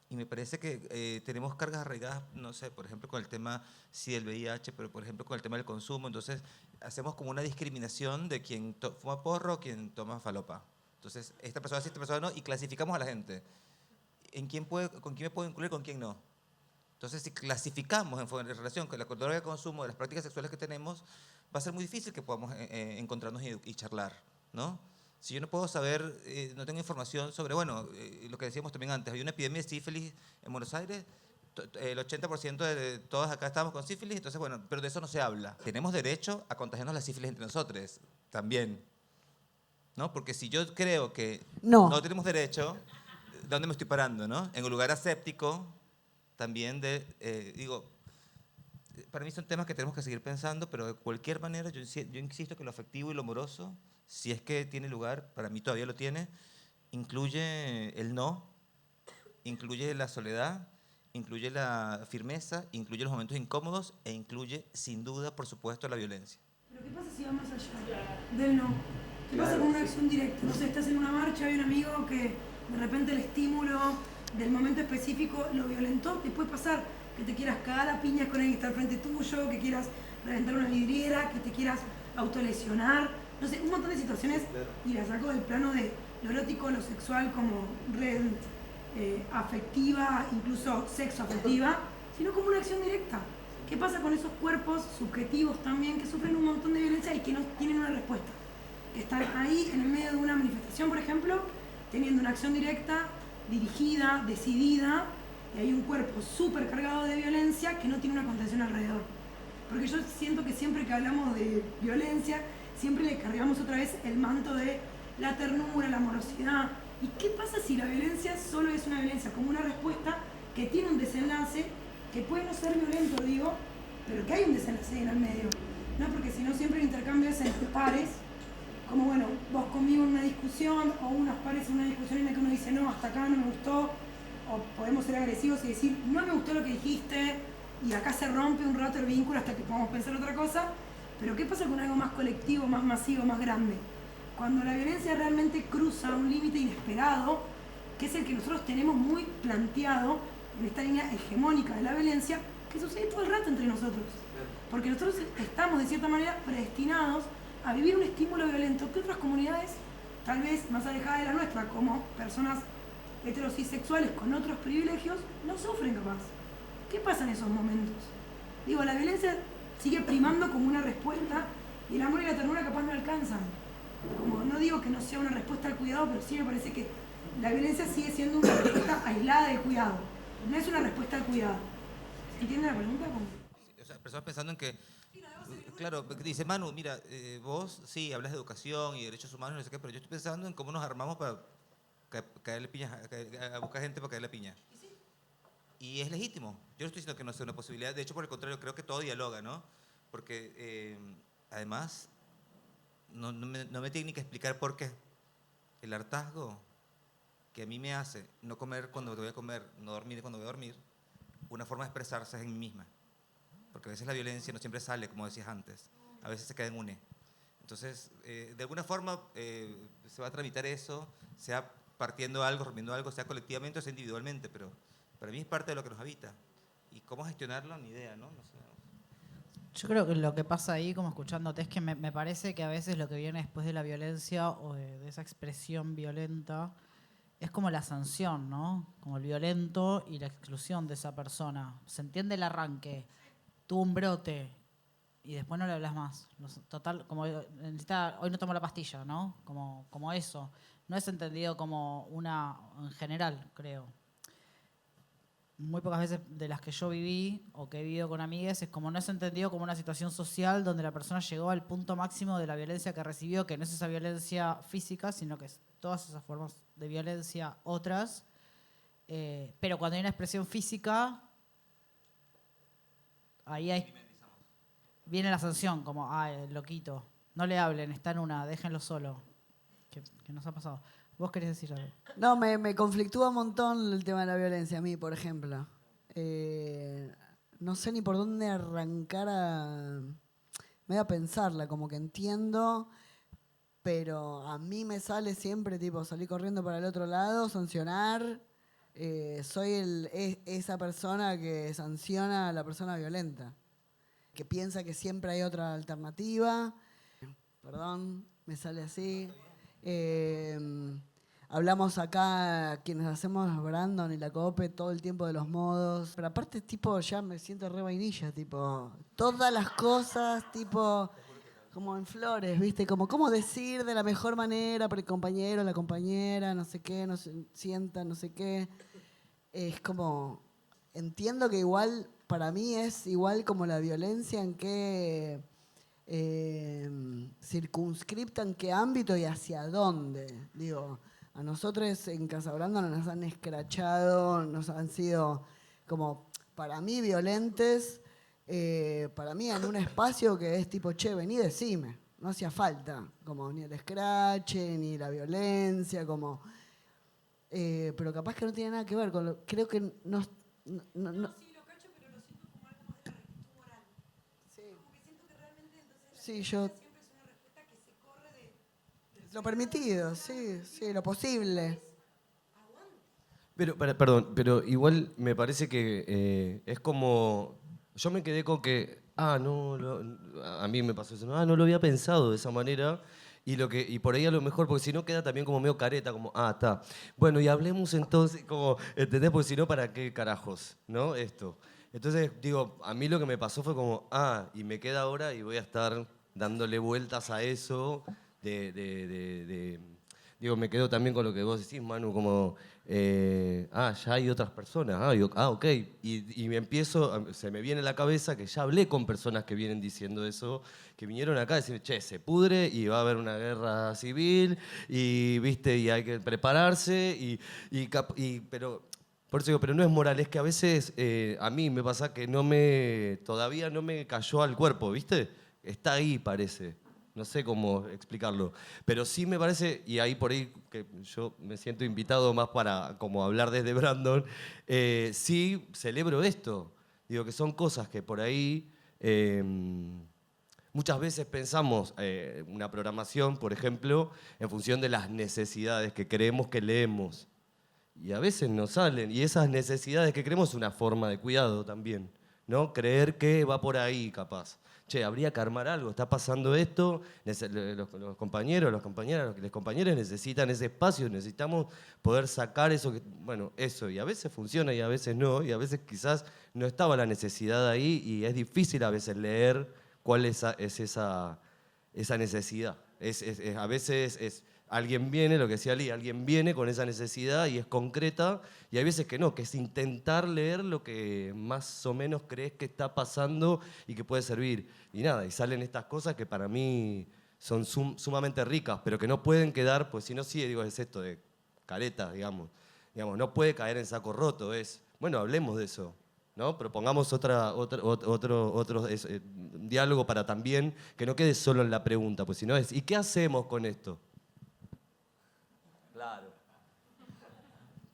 Y me parece que tenemos cargas arraigadas, no sé, por ejemplo, con el tema, sí, del VIH, pero por ejemplo con el tema del consumo. Entonces, hacemos como una discriminación de quien fuma porro o quien toma falopa. Entonces, esta persona sí, esta persona no, y clasificamos a la gente. ¿Con quién me puedo incluir, con quién no? Entonces, si clasificamos en relación con la cultura de consumo, de las prácticas sexuales que tenemos, va a ser muy difícil que podamos encontrarnos y charlar, ¿no? Si yo no puedo saber, no tengo información sobre, bueno, lo que decíamos también antes, hay una epidemia de sífilis en Buenos Aires, el 80% de todos acá estamos con sífilis, entonces, bueno, pero de eso no se habla. Tenemos derecho a contagiarnos la sífilis entre nosotros, también, ¿no? Porque si yo creo que no tenemos derecho, ¿dónde me estoy parando, no? En un lugar aséptico, también para mí son temas que tenemos que seguir pensando, pero de cualquier manera yo insisto que lo afectivo y lo amoroso, si es que tiene lugar, para mí todavía lo tiene, incluye el no, incluye la soledad, incluye la firmeza, incluye los momentos incómodos e incluye, sin duda, por supuesto, la violencia. Pero ¿qué pasa si va más allá del no? ¿Qué pasa con una acción directa? No sé, estás en una marcha, hay un amigo que de repente el estímulo del momento específico lo violentó, te puede pasar que te quieras cagar a piñas con alguien que está al frente tuyo, que quieras reventar una vidriera, que te quieras autolesionar, no sé, un montón de situaciones, y la saco del plano de lo erótico, lo sexual como red afectiva, incluso sexo afectiva, sino como una acción directa. ¿Qué pasa con esos cuerpos subjetivos también que sufren un montón de violencia y que no tienen una respuesta? Que están ahí en el medio de una manifestación, por ejemplo, teniendo una acción directa, dirigida, decidida, y hay un cuerpo súper cargado de violencia que no tiene una contención alrededor. Porque yo siento que siempre que hablamos de violencia, siempre le cargamos otra vez el manto de la ternura, la amorosidad. ¿Y qué pasa si la violencia solo es una violencia como una respuesta que tiene un desenlace, que puede no ser violento, digo, pero que hay un desenlace en el medio? ¿No? Porque si no, siempre el intercambio es entre pares, como bueno, vos conmigo en una discusión, o unos pares en una discusión en la que uno dice, no, hasta acá no me gustó, o podemos ser agresivos y decir, no me gustó lo que dijiste, y acá se rompe un rato el vínculo hasta que podamos pensar otra cosa. Pero ¿qué pasa con algo más colectivo, más masivo, más grande? Cuando la violencia realmente cruza un límite inesperado, que es el que nosotros tenemos muy planteado en esta línea hegemónica de la violencia, que sucede todo el rato entre nosotros. Porque nosotros estamos, de cierta manera, predestinados a vivir un estímulo violento que otras comunidades, tal vez más alejadas de la nuestra, como personas heterosexuales con otros privilegios, no sufren capaz. ¿Qué pasa en esos momentos? Digo, la violencia sigue primando como una respuesta Y el amor y la ternura capaz no alcanzan. Como no digo que no sea una respuesta al cuidado, pero sí me parece que la violencia sigue siendo una respuesta aislada del cuidado. No es una respuesta al cuidado. ¿Entienden la pregunta? O sea, personas pensando en que, claro, dice Manu, mira, vos sí hablas de educación y derechos humanos, no sé qué, pero yo estoy pensando en cómo nos armamos para caerle piñas, a buscar gente para caerle piña. Y es legítimo. Yo no estoy diciendo que no sea una posibilidad. De hecho, por el contrario, creo que todo dialoga, ¿no? Porque además no me tiene ni que explicar por qué. El hartazgo que a mí me hace no comer cuando voy a comer, no dormir cuando voy a dormir, una forma de expresarse es en mí misma. Porque a veces la violencia no siempre sale, como decías antes. A veces se queda en une. Entonces, de alguna forma se va a tramitar eso, sea partiendo algo, rompiendo algo, sea colectivamente o sea individualmente, pero para mí es parte de lo que nos habita. Y cómo gestionarlo, ni idea, ¿no? No sé. Yo creo que lo que pasa ahí, como escuchándote, es que me parece que a veces lo que viene después de la violencia o de esa expresión violenta es como la sanción, ¿no? Como el violento y la exclusión de esa persona. Se entiende el arranque, tuvo un brote y después no le hablas más. Total, como necesita, hoy no tomo la pastilla, ¿no? Como eso. No es entendido como una, en general, creo. Muy pocas veces de las que yo viví o que he vivido con amigas es como no es entendido como una situación social donde la persona llegó al punto máximo de la violencia que recibió, que no es esa violencia física, sino que es todas esas formas de violencia otras. Pero cuando hay una expresión física, ahí viene la sanción, como, loquito, no le hablen, está en una, déjenlo solo. ¿Qué nos ha pasado? ¿Vos querés decir algo? No, me conflictúa un montón el tema de la violencia a mí, por ejemplo. No sé ni por dónde arrancar me voy a pensarla, como que entiendo, pero a mí me sale siempre tipo salir corriendo para el otro lado, sancionar. Soy esa persona que sanciona a la persona violenta, que piensa que siempre hay otra alternativa. Perdón, me sale así. Hablamos acá, quienes hacemos Brandon y la Cope, todo el tiempo de los modos. Pero aparte, tipo, ya me siento re vainilla, tipo, todas las cosas, tipo, como en flores, ¿viste? Como cómo decir de la mejor manera para el compañero, la compañera, no sé qué, no se sienta, no sé qué. Es como, entiendo que igual, para mí es igual como la violencia en qué circunscripta, en qué ámbito y hacia dónde. Digo, a nosotros en Casabranda nos han escrachado, nos han sido como, para mí, violentes, para mí en un espacio que es tipo, che, vení, decime. No hacía falta, como ni el escrache, ni la violencia, como... pero capaz que no tiene nada que ver con lo... Creo que no... Sí, lo cacho, pero lo siento como algo más de la rectitud moral. Sí. Como que siento que realmente entonces Sí, la yo... violencia siempre es una respuesta que se corre de... Lo permitido, sí, lo posible. Pero, perdón, pero igual me parece que es como... Yo me quedé con que, no, a mí me pasó eso, no lo había pensado de esa manera y por ahí a lo mejor, porque si no queda también como medio careta, como, está. Bueno, y hablemos entonces, como, ¿entendés? Porque si no, ¿para qué carajos, no? Esto. Entonces, digo, a mí lo que me pasó fue como, y me queda ahora y voy a estar dándole vueltas a eso digo, me quedo también con lo que vos decís, Manu, como, ya hay otras personas, ok. Y me se me viene a la cabeza que ya hablé con personas que vienen diciendo eso, que vinieron acá a decir, che, se pudre y va a haber una guerra civil y, viste, y hay que prepararse pero... Por eso digo, pero no es moral, es que a veces a mí me pasa que todavía no me cayó al cuerpo, ¿viste? Está ahí, parece. No sé cómo explicarlo. Pero sí me parece, y ahí por ahí que yo me siento invitado más para como hablar desde Brandon, sí celebro esto. Digo que son cosas que por ahí muchas veces pensamos una programación, por ejemplo, en función de las necesidades que creemos que leemos. Y a veces no salen. Y esas necesidades que creemos es una forma de cuidado también, ¿no? Creer que va por ahí, capaz. Che, habría que armar algo, está pasando esto, los compañeros, las compañeras, los compañeros necesitan ese espacio, necesitamos poder sacar eso, eso, y a veces funciona y a veces no, y a veces quizás no estaba la necesidad ahí y es difícil a veces leer cuál es esa esa necesidad. A veces alguien viene, lo que decía Lee, alguien viene con esa necesidad y es concreta, y hay veces que no, que es intentar leer lo que más o menos crees que está pasando y que puede servir. Y nada, y salen estas cosas que para mí son sumamente ricas, pero que no pueden quedar, pues si no, sí, digo, es esto de careta, digamos. No puede caer en saco roto, bueno, hablemos de eso, ¿no? Propongamos otro diálogo para también que no quede solo en la pregunta, pues si no ¿y qué hacemos con esto? Claro.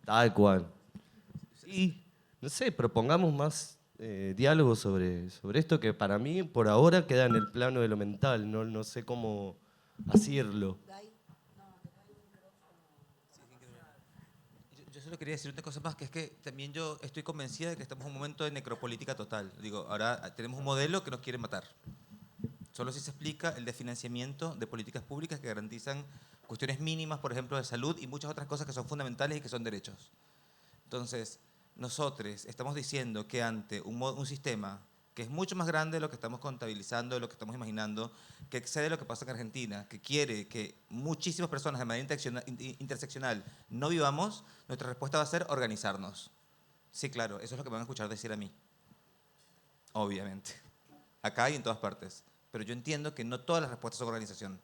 Tal cual. Sí, no sé, propongamos más diálogos sobre esto que para mí por ahora queda en el plano de lo mental, no sé cómo hacerlo. Yo solo quería decir una cosa más, que es que también yo estoy convencida de que estamos en un momento de necropolítica total. Digo, ahora tenemos un modelo que nos quiere matar. Solo si se explica el desfinanciamiento de políticas públicas que garantizan cuestiones mínimas, por ejemplo, de salud y muchas otras cosas que son fundamentales y que son derechos. Entonces, nosotros estamos diciendo que ante un sistema que es mucho más grande de lo que estamos contabilizando, de lo que estamos imaginando, que excede lo que pasa en Argentina, que quiere que muchísimas personas de manera interseccional no vivamos, nuestra respuesta va a ser organizarnos. Sí, claro, eso es lo que me van a escuchar decir a mí. Obviamente. Acá y en todas partes. Pero yo entiendo que no todas las respuestas son organización.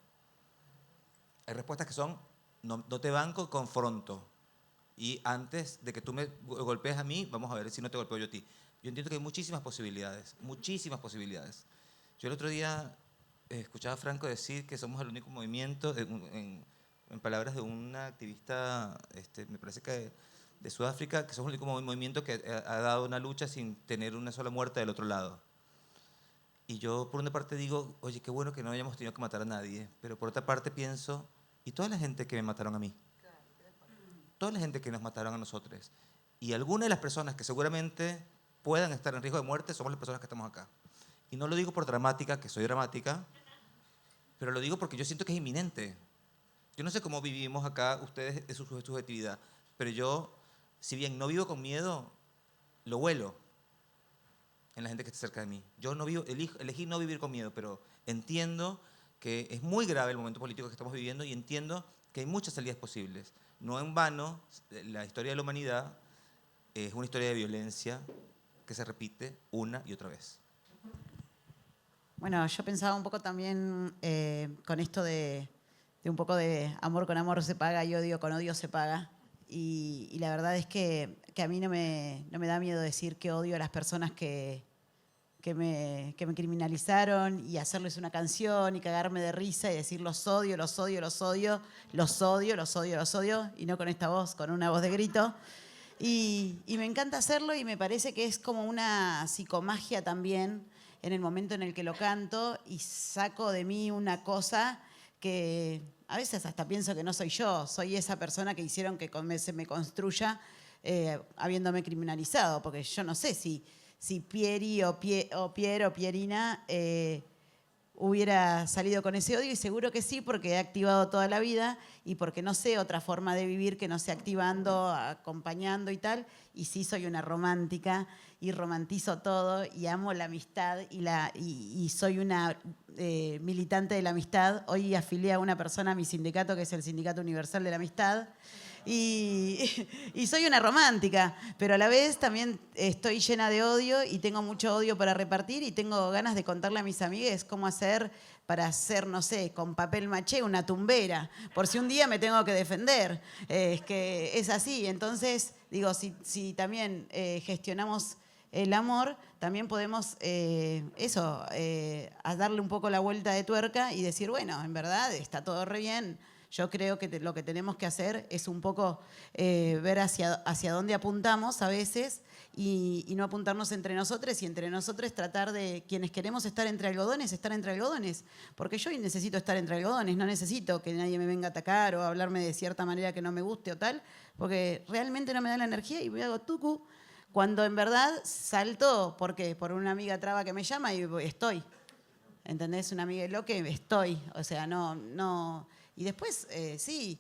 Hay respuestas que son, no te banco, confronto. Y antes de que tú me golpees a mí, vamos a ver si no te golpeo yo a ti. Yo entiendo que hay muchísimas posibilidades, muchísimas posibilidades. Yo el otro día escuchaba a Franco decir que somos el único movimiento, en palabras de una activista, me parece que de Sudáfrica, que somos el único movimiento que ha dado una lucha sin tener una sola muerte del otro lado. Y yo por una parte digo, oye, qué bueno que no hayamos tenido que matar a nadie, pero por otra parte pienso, ¿y toda la gente que me mataron a mí? Toda la gente que nos mataron a nosotros. Y algunas de las personas que seguramente puedan estar en riesgo de muerte somos las personas que estamos acá. Y no lo digo por dramática, que soy dramática, pero lo digo porque yo siento que es inminente. Yo no sé cómo vivimos acá ustedes en su subjetividad, pero yo, si bien no vivo con miedo, lo huelo en la gente que está cerca de mí. Yo no vivo, elegí no vivir con miedo, pero entiendo que es muy grave el momento político que estamos viviendo y entiendo que hay muchas salidas posibles. No en vano, la historia de la humanidad es una historia de violencia que se repite una y otra vez. Bueno, yo pensaba un poco también con esto de un poco de amor con amor se paga y odio con odio se paga. Y la verdad es que a mí no me da miedo decir que odio a las personas que me criminalizaron y hacerles una canción y cagarme de risa y decir los odio, los odio, los odio, los odio, los odio, los odio, y no con esta voz, con una voz de grito. Y me encanta hacerlo y me parece que es como una psicomagia también en el momento en el que lo canto y saco de mí una cosa que a veces hasta pienso que no soy yo, soy esa persona que hicieron que se me construya habiéndome criminalizado, porque yo no sé si Pieri o Piero o Pierina hubiera salido con ese odio, y seguro que sí, porque he activado toda la vida y porque no sé otra forma de vivir que no sea activando, acompañando y tal, y sí soy una romántica y romantizo todo y amo la amistad y soy una militante de la amistad. Hoy afilié a una persona a mi sindicato, que es el Sindicato Universal de la Amistad, y soy una romántica, pero a la vez también estoy llena de odio y tengo mucho odio para repartir y tengo ganas de contarle a mis amigues cómo hacer para hacer, no sé, con papel maché una tumbera, por si un día me tengo que defender. Es que es así. Entonces, digo, si también gestionamos el amor, también podemos a darle un poco la vuelta de tuerca y decir, bueno, en verdad está todo re bien. Yo creo que lo que tenemos que hacer es un poco ver hacia dónde apuntamos a veces y no apuntarnos entre nosotros, y entre nosotros tratar de, quienes queremos estar entre algodones, estar entre algodones. Porque yo hoy necesito estar entre algodones, no necesito que nadie me venga a atacar o hablarme de cierta manera que no me guste o tal, porque realmente no me da la energía y me hago tucu. Cuando en verdad salto, ¿por qué? Por una amiga traba que me llama y estoy. ¿Entendés? Una amiga lo que estoy. O sea, no. Y después, sí,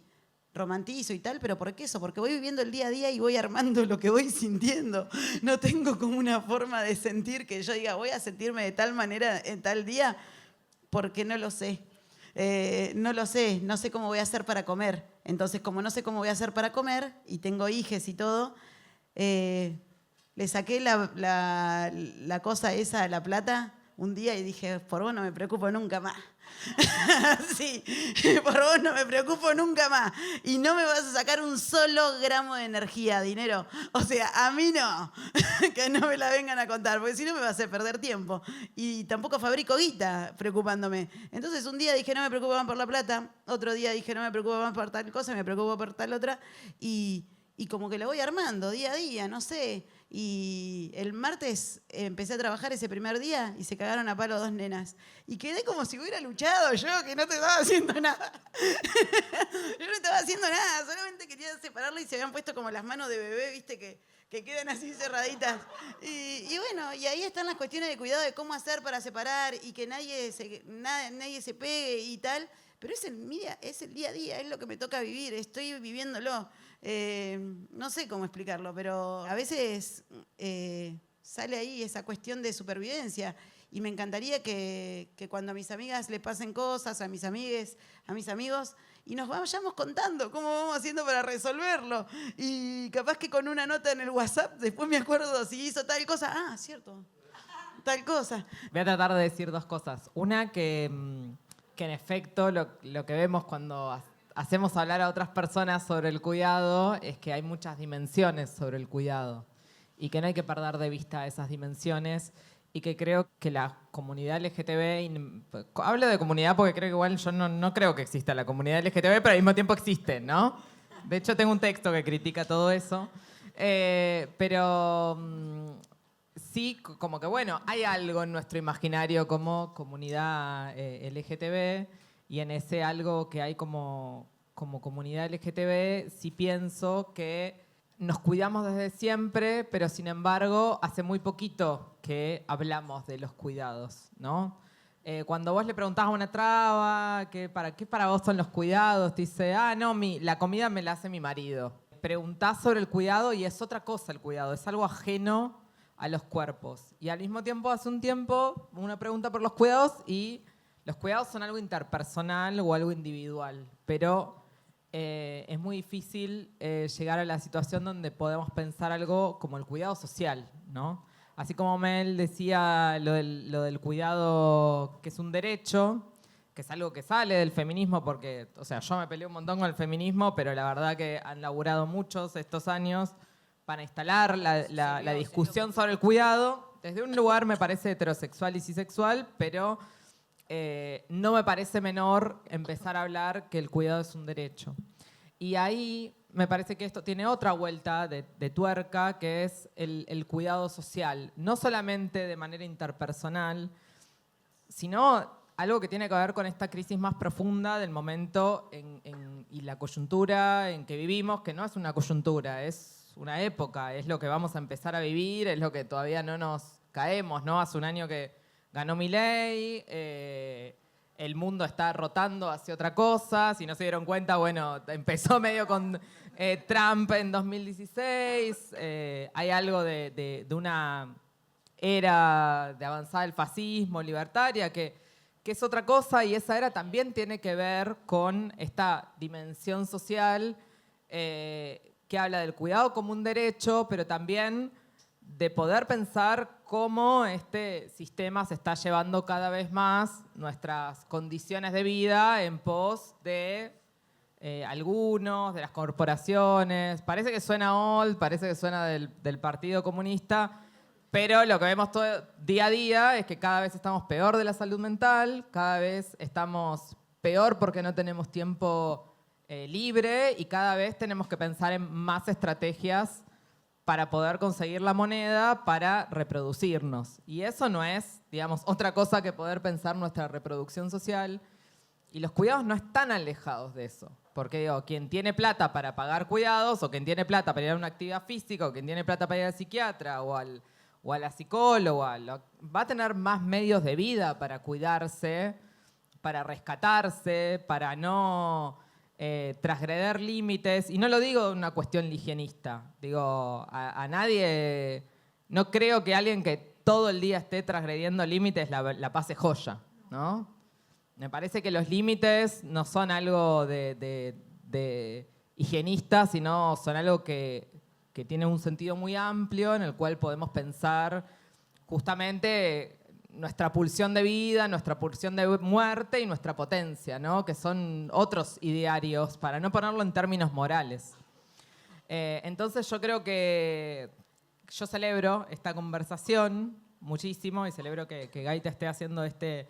romantizo y tal, pero ¿por qué eso? Porque voy viviendo el día a día y voy armando lo que voy sintiendo. No tengo como una forma de sentir que yo diga, voy a sentirme de tal manera en tal día, porque no lo sé. no lo sé, no sé cómo voy a hacer para comer. Entonces, como no sé cómo voy a hacer para comer, y tengo hijes y todo, le saqué la cosa esa, la plata, un día y dije, por vos no me preocupo nunca más. Sí, por vos no me preocupo nunca más. Y no me vas a sacar un solo gramo de energía, dinero. O sea, a mí no. Que no me la vengan a contar, porque si no me va a hacer perder tiempo. Y tampoco fabrico guita preocupándome. Entonces un día dije, no me preocupo más por la plata. Otro día dije, no me preocupo más por tal cosa, me preocupo por tal otra. Y como que lo voy armando día a día, no sé. Y el martes empecé a trabajar ese primer día y se cagaron a palo 2 nenas. Y quedé como si hubiera luchado yo, que no te estaba haciendo nada. Yo no estaba haciendo nada, solamente quería separarlo y se habían puesto como las manos de bebé, viste, que quedan así cerraditas. Y bueno, y ahí están las cuestiones de cuidado de cómo hacer para separar y que nadie se pegue y tal. Pero es el día a día, es lo que me toca vivir, estoy viviéndolo. No sé cómo explicarlo, pero a veces sale ahí esa cuestión de supervivencia. Y me encantaría que cuando a mis amigas le pasen cosas, a mis amigues, a mis amigos, y nos vayamos contando cómo vamos haciendo para resolverlo. Y capaz que con una nota en el WhatsApp, después me acuerdo si hizo tal cosa. Ah, cierto, tal cosa. Voy a tratar de decir 2 cosas. Una, que en efecto lo que vemos cuando hacemos hablar a otras personas sobre el cuidado es que hay muchas dimensiones sobre el cuidado y que no hay que perder de vista esas dimensiones y que creo que la comunidad LGTB, hablo de comunidad porque creo que igual yo no creo que exista la comunidad LGTB, pero al mismo tiempo existe, ¿no? De hecho tengo un texto que critica todo eso, pero sí, como que bueno, hay algo en nuestro imaginario como comunidad LGTB y en ese algo que hay como comunidad LGTB, sí pienso que nos cuidamos desde siempre, pero sin embargo, hace muy poquito que hablamos de los cuidados, ¿no? Cuando vos le preguntás a una traba, ¿qué para vos son los cuidados? Te dice, no, la comida me la hace mi marido. Preguntás sobre el cuidado y es otra cosa el cuidado, es algo ajeno a los cuerpos. Y al mismo tiempo, hace un tiempo, una pregunta por los cuidados y los cuidados son algo interpersonal o algo individual, pero es muy difícil llegar a la situación donde podemos pensar algo como el cuidado social, ¿no? Así como Mel decía lo del cuidado que es un derecho, que es algo que sale del feminismo, porque, o sea, yo me peleé un montón con el feminismo, pero la verdad que han laburado muchos estos años para instalar la discusión sobre el cuidado desde un lugar, me parece, heterosexual y cisexual, pero no me parece menor empezar a hablar que el cuidado es un derecho. Y ahí me parece que esto tiene otra vuelta de tuerca, que es el cuidado social. No solamente de manera interpersonal, sino algo que tiene que ver con esta crisis más profunda del momento y la coyuntura en que vivimos, que no es una coyuntura, es una época, es lo que vamos a empezar a vivir, es lo que todavía no nos caemos, ¿no? Hace un año que ganó Milei, el mundo está rotando hacia otra cosa, si no se dieron cuenta, bueno, empezó medio con Trump en 2016, hay algo de una era de avanzada del fascismo, libertaria, que es otra cosa, y esa era también tiene que ver con esta dimensión social que habla del cuidado como un derecho, pero también de poder pensar cómo este sistema se está llevando cada vez más nuestras condiciones de vida en pos de algunos, de las corporaciones. Parece que suena old, parece que suena del Partido Comunista, pero lo que vemos todo día a día es que cada vez estamos peor de la salud mental, cada vez estamos peor porque no tenemos tiempo libre y cada vez tenemos que pensar en más estrategias para poder conseguir la moneda para reproducirnos. Y eso no es, digamos, otra cosa que poder pensar nuestra reproducción social. Y los cuidados no están alejados de eso. Porque digo, quien tiene plata para pagar cuidados, o quien tiene plata para ir a una actividad física, o quien tiene plata para ir al psiquiatra, o a la psicóloga, va a tener más medios de vida para cuidarse, para rescatarse, para no transgreder límites, y no lo digo de una cuestión higienista, digo, a nadie, no creo que alguien que todo el día esté transgrediendo límites la pase joya, ¿no? Me parece que los límites no son algo de higienista, sino son algo que tiene un sentido muy amplio en el cual podemos pensar justamente nuestra pulsión de vida, nuestra pulsión de muerte y nuestra potencia, ¿no? Que son otros idearios, para no ponerlo en términos morales. Entonces yo creo que yo celebro esta conversación muchísimo y celebro que Gaita esté haciendo este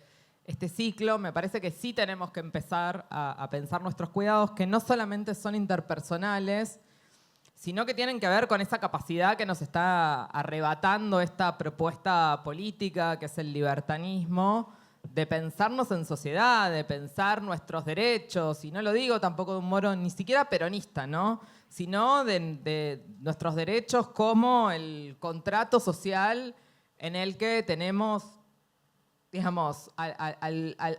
ciclo. Me parece que sí tenemos que empezar a pensar nuestros cuidados, que no solamente son interpersonales, sino que tienen que ver con esa capacidad que nos está arrebatando esta propuesta política, que es el libertarismo, de pensarnos en sociedad, de pensar nuestros derechos, y no lo digo tampoco de un modo ni siquiera peronista, ¿no? Sino de nuestros derechos como el contrato social en el que tenemos, digamos,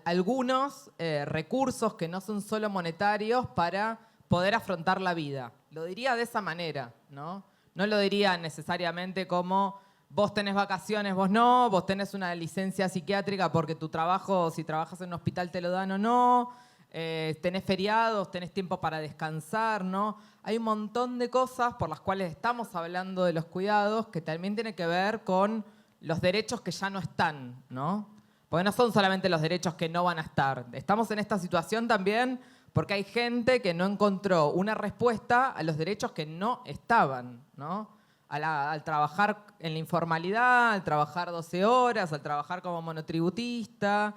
algunos recursos que no son solo monetarios para poder afrontar la vida. Lo diría de esa manera, ¿no? No lo diría necesariamente como vos tenés vacaciones, vos no, vos tenés una licencia psiquiátrica porque tu trabajo, si trabajas en un hospital te lo dan o no, tenés feriados, tenés tiempo para descansar, ¿no? Hay un montón de cosas por las cuales estamos hablando de los cuidados que también tienen que ver con los derechos que ya no están, ¿no? Porque no son solamente los derechos que no van a estar. Estamos en esta situación también porque hay gente que no encontró una respuesta a los derechos que no estaban, ¿no? Al trabajar en la informalidad, al trabajar 12 horas, al trabajar como monotributista,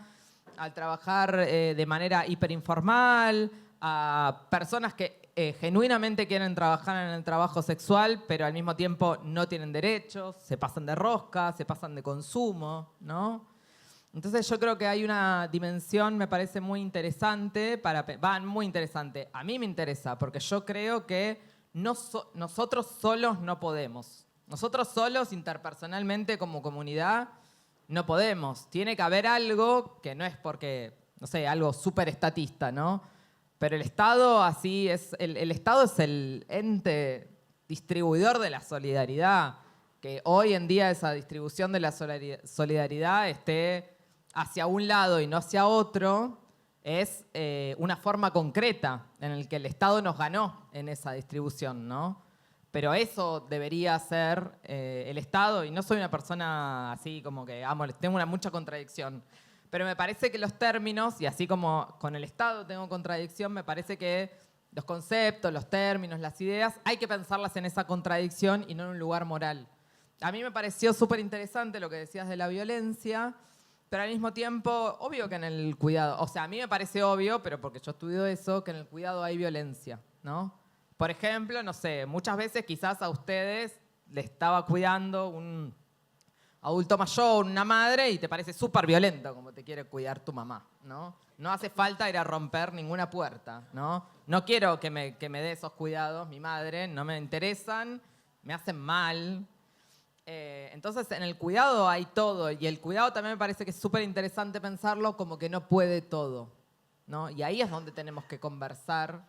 al trabajar de manera hiperinformal, a personas que genuinamente quieren trabajar en el trabajo sexual, pero al mismo tiempo no tienen derechos, se pasan de rosca, se pasan de consumo, ¿no? Entonces yo creo que hay una dimensión, me parece muy interesante, muy interesante. A mí me interesa, porque yo creo que nosotros solos no podemos. Nosotros solos, interpersonalmente, como comunidad, no podemos. Tiene que haber algo que no es porque, no sé, algo súper estatista, ¿no? Pero el Estado así es, el Estado es el ente distribuidor de la solidaridad. Que hoy en día esa distribución de la solidaridad esté hacia un lado y no hacia otro, es una forma concreta en la que el Estado nos ganó en esa distribución, ¿no? Pero eso debería ser el Estado, y no soy una persona así como que tengo mucha contradicción, pero me parece que los términos, y así como con el Estado tengo contradicción, me parece que los conceptos, los términos, las ideas, hay que pensarlas en esa contradicción y no en un lugar moral. A mí me pareció súper interesante lo que decías de la violencia, pero al mismo tiempo, obvio que en el cuidado, o sea, a mí me parece obvio, pero porque yo estudio eso, que en el cuidado hay violencia, ¿no? Por ejemplo, no sé, muchas veces quizás a ustedes le estaba cuidando un adulto mayor, una madre, y te parece súper violento como te quiere cuidar tu mamá, ¿no? No hace falta ir a romper ninguna puerta, ¿no? No quiero que me dé esos cuidados, mi madre, no me interesan, me hacen mal. Entonces, en el cuidado hay todo, y el cuidado también me parece que es súper interesante pensarlo como que no puede todo, ¿no? Y ahí es donde tenemos que conversar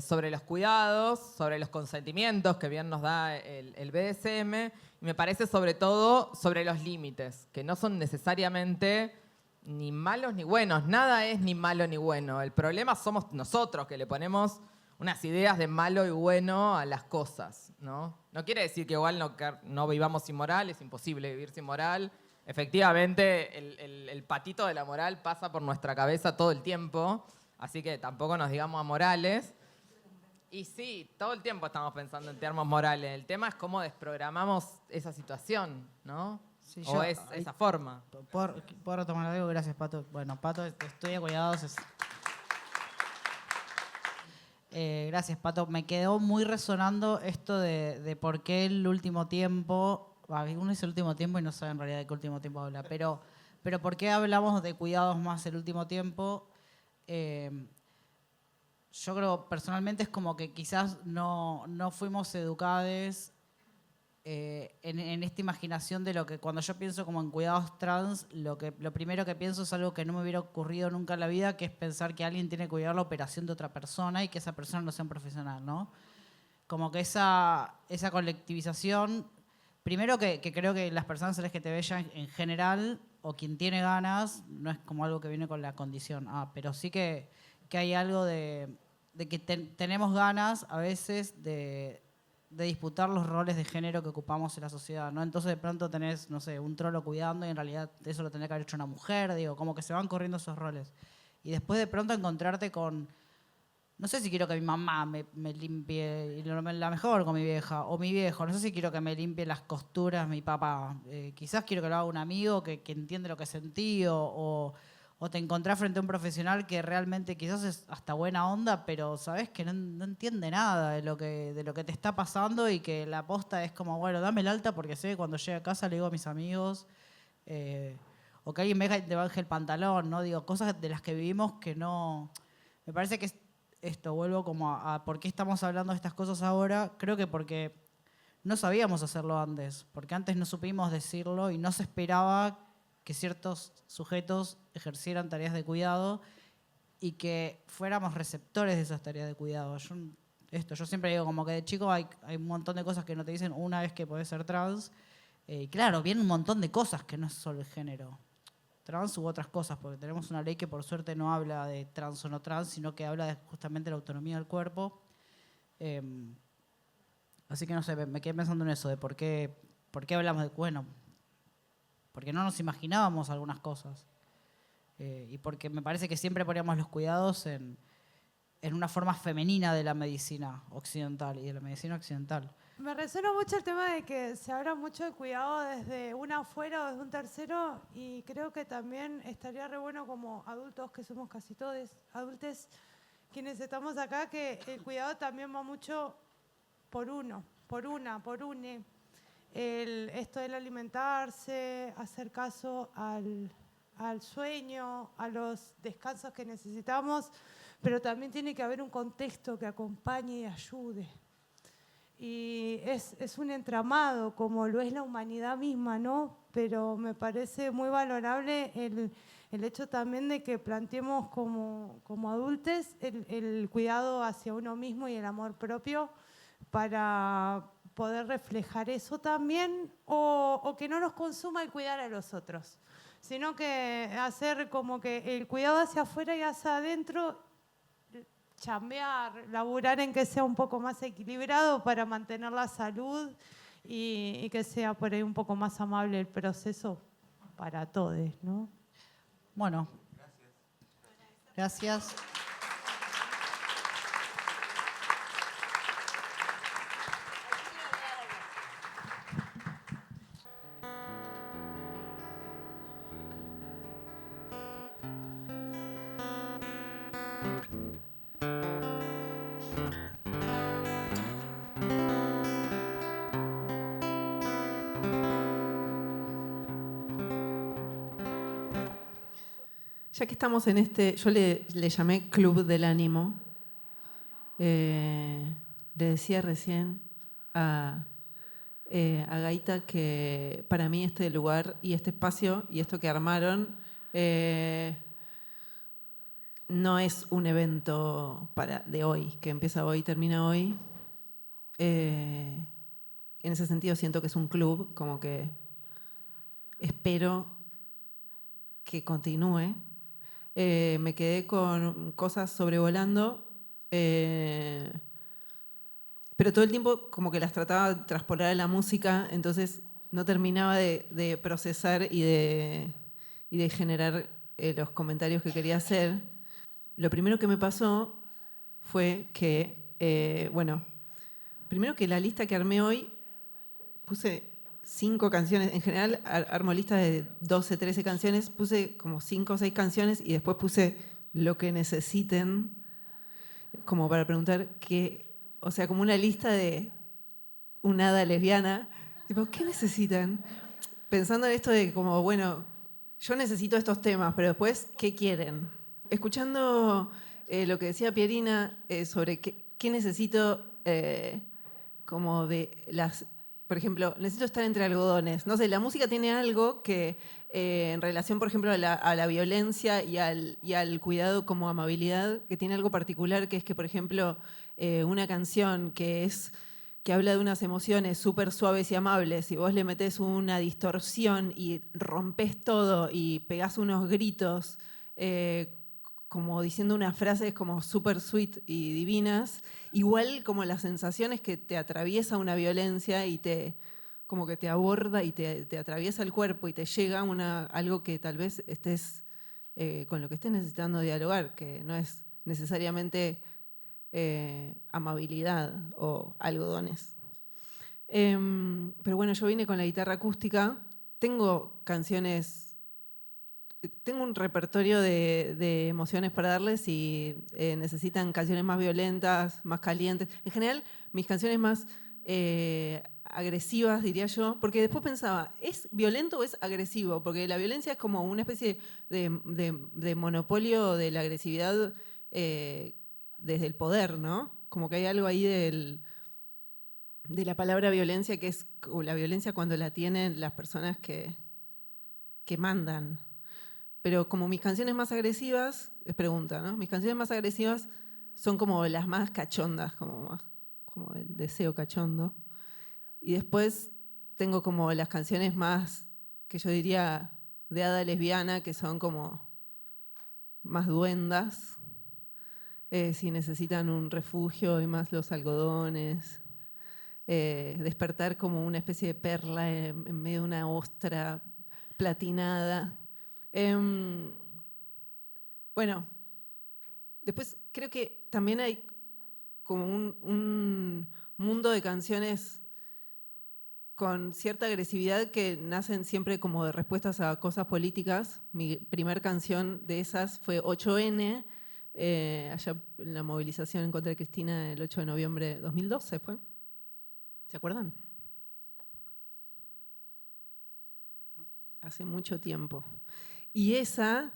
sobre los cuidados, sobre los consentimientos que bien nos da el BDSM, y me parece sobre todo sobre los límites, que no son necesariamente ni malos ni buenos. Nada es ni malo ni bueno. El problema somos nosotros, que le ponemos unas ideas de malo y bueno a las cosas, ¿no? No quiere decir que igual no vivamos sin moral, es imposible vivir sin moral. Efectivamente, el patito de la moral pasa por nuestra cabeza todo el tiempo, así que tampoco nos digamos amorales. Y sí, todo el tiempo estamos pensando en términos morales. El tema es cómo desprogramamos esa situación, ¿no? Sí, o es esa forma. ¿Puedo retomar algo? Gracias, Pato. Bueno, Pato estudia cuidados. Gracias, Pato. Me quedó muy resonando esto de por qué el último tiempo... Uno dice el último tiempo y no sabe en realidad de qué último tiempo habla. Pero ¿por qué hablamos de cuidados más el último tiempo? Yo creo personalmente es como que quizás no fuimos educados en esta imaginación de lo que cuando yo pienso como en cuidados trans, lo primero que pienso es algo que no me hubiera ocurrido nunca en la vida, que es pensar que alguien tiene que cuidar la operación de otra persona y que esa persona no sea un profesional, ¿no? Como que esa colectivización, primero que creo que las personas LGTB ya en general, o quien tiene ganas, no es como algo que viene con la condición. Pero sí que hay algo de que tenemos ganas a veces de disputar los roles de género que ocupamos en la sociedad, ¿no? Entonces de pronto tenés, no sé, un trolo cuidando y en realidad eso lo tendría que haber hecho una mujer, digo, como que se van corriendo esos roles. Y después de pronto encontrarte con, no sé si quiero que mi mamá me limpie, y la mejor con mi vieja, o mi viejo, no sé si quiero que me limpie las costuras mi papá, quizás quiero que lo haga un amigo que entiende lo que sentí, o te encontrás frente a un profesional que realmente quizás es hasta buena onda, pero sabés que no entiende nada de lo que te está pasando y que la posta es como, bueno, dame el alta porque sé que cuando llegue a casa le digo a mis amigos, o que alguien me baje el pantalón, ¿no? Digo, cosas de las que vivimos que no... Me parece que esto, vuelvo como a por qué estamos hablando de estas cosas ahora, creo que porque no sabíamos hacerlo antes, porque antes no supimos decirlo y no se esperaba que ciertos sujetos ejercieran tareas de cuidado y que fuéramos receptores de esas tareas de cuidado. Yo siempre digo como que de chico hay un montón de cosas que no te dicen una vez que podés ser trans. Y claro, vienen un montón de cosas que no es solo el género. Trans u otras cosas, porque tenemos una ley que por suerte no habla de trans o no trans, sino que habla de justamente la autonomía del cuerpo. Así que no sé, me quedé pensando en eso, de por qué hablamos de... Bueno, porque no nos imaginábamos algunas cosas. Y porque me parece que siempre poníamos los cuidados en una forma femenina de la medicina occidental y de la medicina occidental. Me resuena mucho el tema de que se habla mucho de cuidado desde una afuera o desde un tercero, y creo que también estaría re bueno como adultos, que somos casi todos adultos, quienes estamos acá, que el cuidado también va mucho por uno, por une. Esto del alimentarse, hacer caso al sueño, a los descansos que necesitamos, pero también tiene que haber un contexto que acompañe y ayude. Y es un entramado, como lo es la humanidad misma, ¿no? Pero me parece muy valorable el hecho también de que planteemos como adultos el cuidado hacia uno mismo y el amor propio para poder reflejar eso también, o que no nos consuma el cuidar a los otros, sino que hacer como que el cuidado hacia afuera y hacia adentro, chambear, laburar en que sea un poco más equilibrado para mantener la salud y que sea por ahí un poco más amable el proceso para todos, ¿no? Bueno, gracias. Ya que estamos en yo le llamé Club del Ánimo, le decía recién a Gaita que para mí este lugar y este espacio y esto que armaron no es un evento de hoy, que empieza hoy y termina hoy. En ese sentido siento que es un club, como que espero que continúe. Me quedé con cosas sobrevolando, pero todo el tiempo como que las trataba de traspolar a la música, entonces no terminaba de procesar y de generar los comentarios que quería hacer. Lo primero que me pasó fue que, primero que la lista que armé hoy puse 5 canciones, en general armo listas de 12, 13 canciones, puse como 5 o 6 canciones y después puse lo que necesiten, como para preguntar qué, o sea, como una lista de una hada lesbiana, tipo, ¿qué necesitan? Pensando en esto de como, bueno, yo necesito estos temas, pero después, ¿qué quieren? Escuchando lo que decía Pierina sobre qué necesito, como de las... Por ejemplo, necesito estar entre algodones. No sé, la música tiene algo que en relación, por ejemplo, a la violencia y al cuidado como amabilidad, que tiene algo particular, que es que, por ejemplo, una canción que que habla de unas emociones súper suaves y amables, y vos le metés una distorsión y rompés todo y pegás unos gritos, como diciendo unas frases como súper sweet y divinas, igual como las sensaciones que te atraviesa una violencia y como que te aborda y te atraviesa el cuerpo y te llega algo que tal vez estés con lo que estés necesitando dialogar, que no es necesariamente amabilidad o algodones. Pero bueno, yo vine con la guitarra acústica, tengo un repertorio de emociones para darles si necesitan canciones más violentas, más calientes. En general, mis canciones más agresivas, diría yo, porque después pensaba, ¿es violento o es agresivo? Porque la violencia es como una especie de monopolio de la agresividad desde el poder, ¿no? Como que hay algo ahí de la palabra violencia, que es la violencia cuando la tienen las personas que mandan. Pero como mis canciones más agresivas, es pregunta, ¿no? Mis canciones más agresivas son como las más cachondas, como el deseo cachondo. Y después tengo como las canciones más, que yo diría, de hada lesbiana, que son como más duendas, si necesitan un refugio y más los algodones. Despertar como una especie de perla en medio de una ostra platinada. Bueno, después creo que también hay como un mundo de canciones con cierta agresividad que nacen siempre como de respuestas a cosas políticas. Mi primer canción de esas fue 8N, allá en la movilización en contra de Cristina el 8 de noviembre de 2012 fue. ¿Se acuerdan? Hace mucho tiempo. Y esa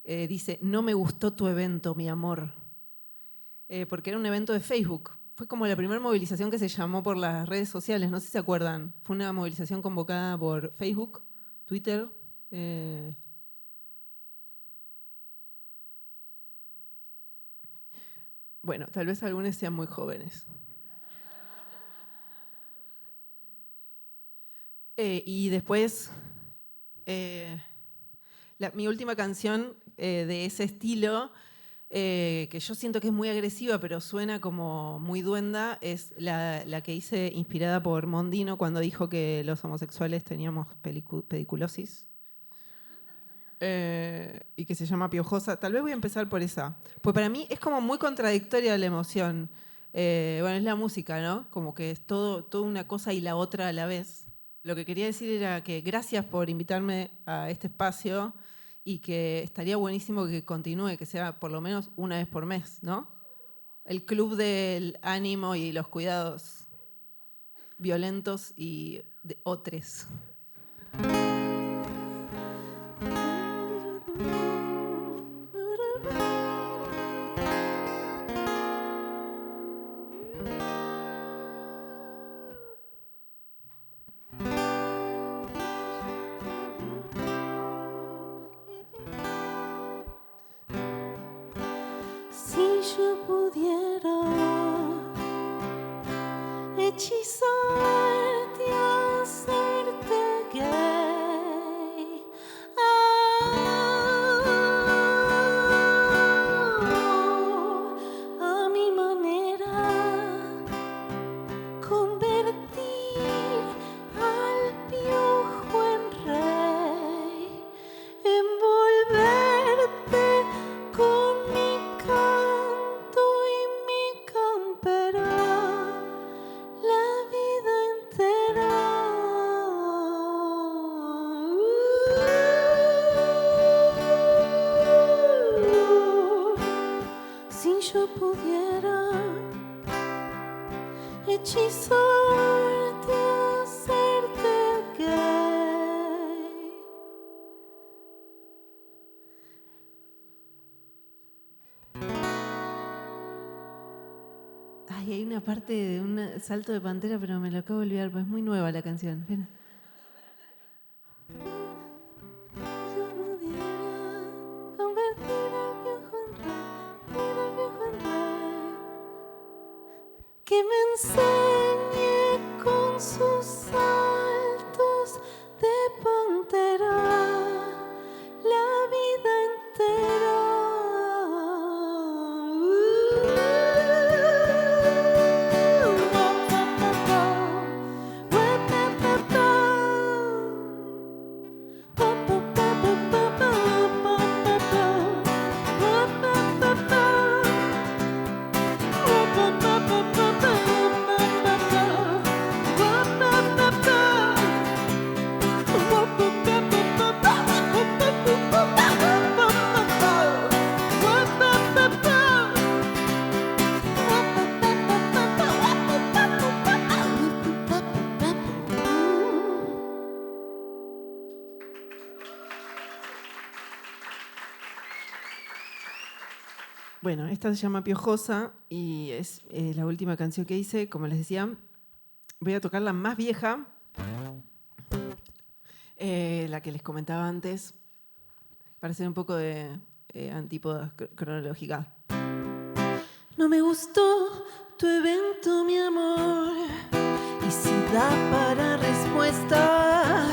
dice, no me gustó tu evento, mi amor. Porque era un evento de Facebook. Fue como la primera movilización que se llamó por las redes sociales, no sé si se acuerdan. Fue una movilización convocada por Facebook, Twitter. Bueno, tal vez algunos sean muy jóvenes. Y después, mi última canción de ese estilo, que yo siento que es muy agresiva, pero suena como muy duenda, es la que hice inspirada por Mondino cuando dijo que los homosexuales teníamos pediculosis. Y que se llama Piojosa. Tal vez voy a empezar por esa. Pues para mí es como muy contradictoria la emoción. Bueno, es la música, ¿no? Como que es todo una cosa y la otra a la vez. Lo que quería decir era que gracias por invitarme a este espacio y que estaría buenísimo que continúe, que sea por lo menos una vez por mes, ¿no? El club del ánimo y los cuidados violentos y de otros. Hechizarte, hacerte gay. A mi manera, convertir al piojo en rey, envolverte con mi canto y mi campera. Hechizarte, hacerte gay. Ay, hay una parte de un salto de pantera, pero me lo acabo de olvidar, porque es muy nueva la canción. Espera. Yo pudiera convertir al viejo en rey, que me enseñe Bueno, esta se llama Piojosa y es la última canción que hice. Como les decía, voy a tocar la más vieja, la que les comentaba antes, para hacer un poco de antípoda cronológica. No me gustó tu evento, mi amor, y si da para respuesta,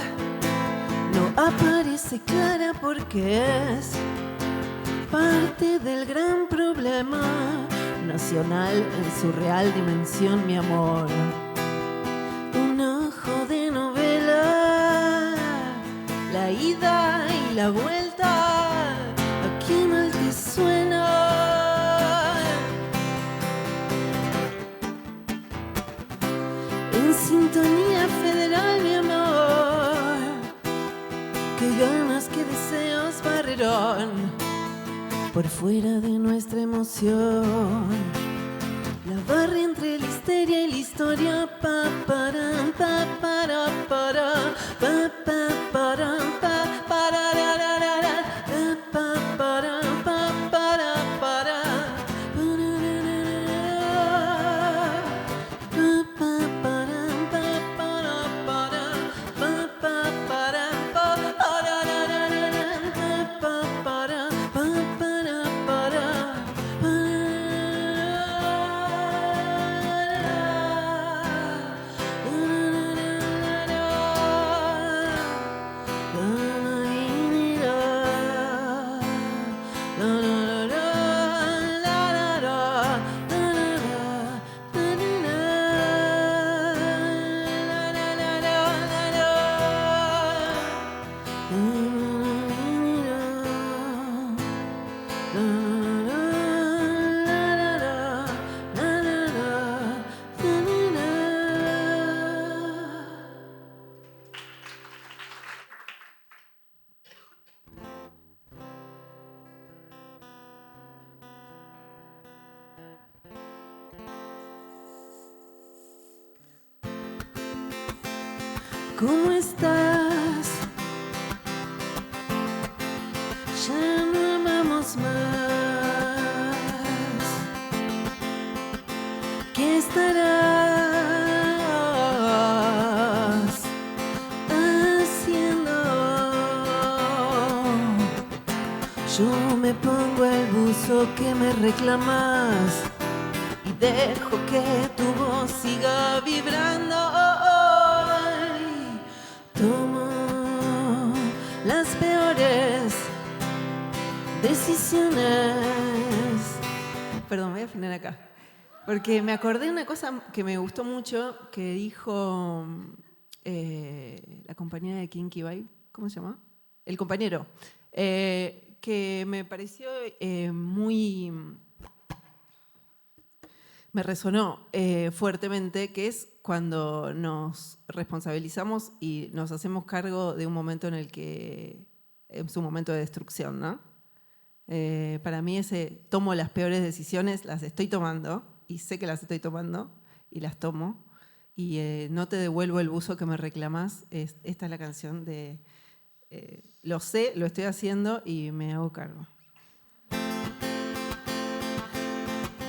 no aparece clara porque es parte del gran problema nacional en su real dimensión, mi amor. Un ojo de novela, la ida y la vuelta, ¿a qué mal te suena? En sintonía federal, mi amor, qué ganas, qué deseos barrerón por fuera de nuestra emoción. La barra entre la histeria y la historia, pa para pa para para pa pa para pa para ra ra ra ra pa para pa para para ¿Cómo estás? Ya no amamos más. ¿Qué estarás haciendo? Yo me pongo el buzo que me reclamas y dejo que tu voz siga vibrando. Tomo las peores decisiones. Perdón, voy a afinar acá. Porque me acordé de una cosa que me gustó mucho que dijo la compañía de Kinky Vibe. ¿Cómo se llama? El compañero. Que me pareció muy... Me resonó fuertemente, que es cuando nos responsabilizamos y nos hacemos cargo de un momento en el que es un momento de destrucción, ¿no? Para mí ese tomo las peores decisiones, las estoy tomando y sé que las estoy tomando y las tomo y no te devuelvo el buzo que me reclamas. Esta es la canción de lo sé, lo estoy haciendo y me hago cargo.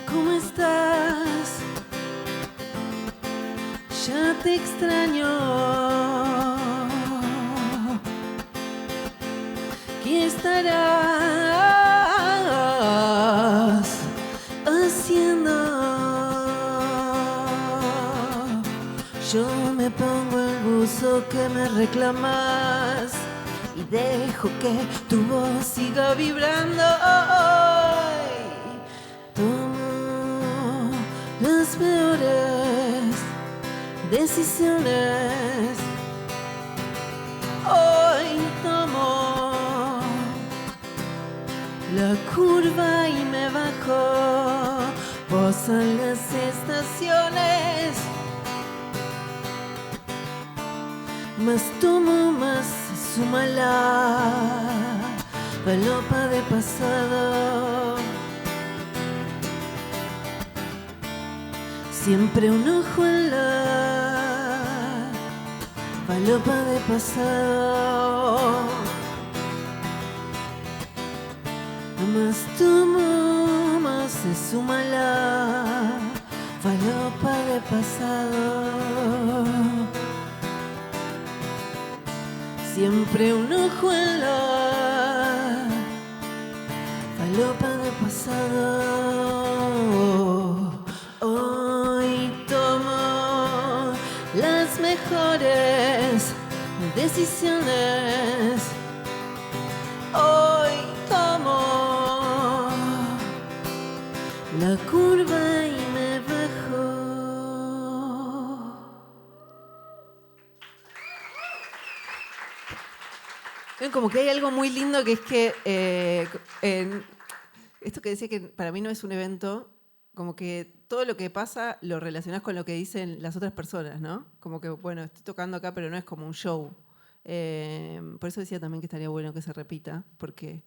¿Cómo estás? Ya te extraño. ¿Qué estarás haciendo? Yo me pongo el buzo que me reclamas y dejo que tu voz siga vibrando. Tomo las peores decisiones. Hoy tomo la curva y me bajo. Posan las estaciones. Más tomo, más se suma la falopa de pasado. Siempre un ojo en la falopa de pasado. Más tomo, más súmala, falopa de pasado. Siempre un ojo en la falopa de pasado. Hoy tomo las mejores decisiones. Hoy tomo la curva y me bajo. Ven, como que hay algo muy lindo que es que esto que decía que para mí no es un evento, como que todo lo que pasa lo relacionás con lo que dicen las otras personas, ¿no? Como que, bueno, estoy tocando acá, pero no es como un show. Por eso decía también que estaría bueno que se repita, porque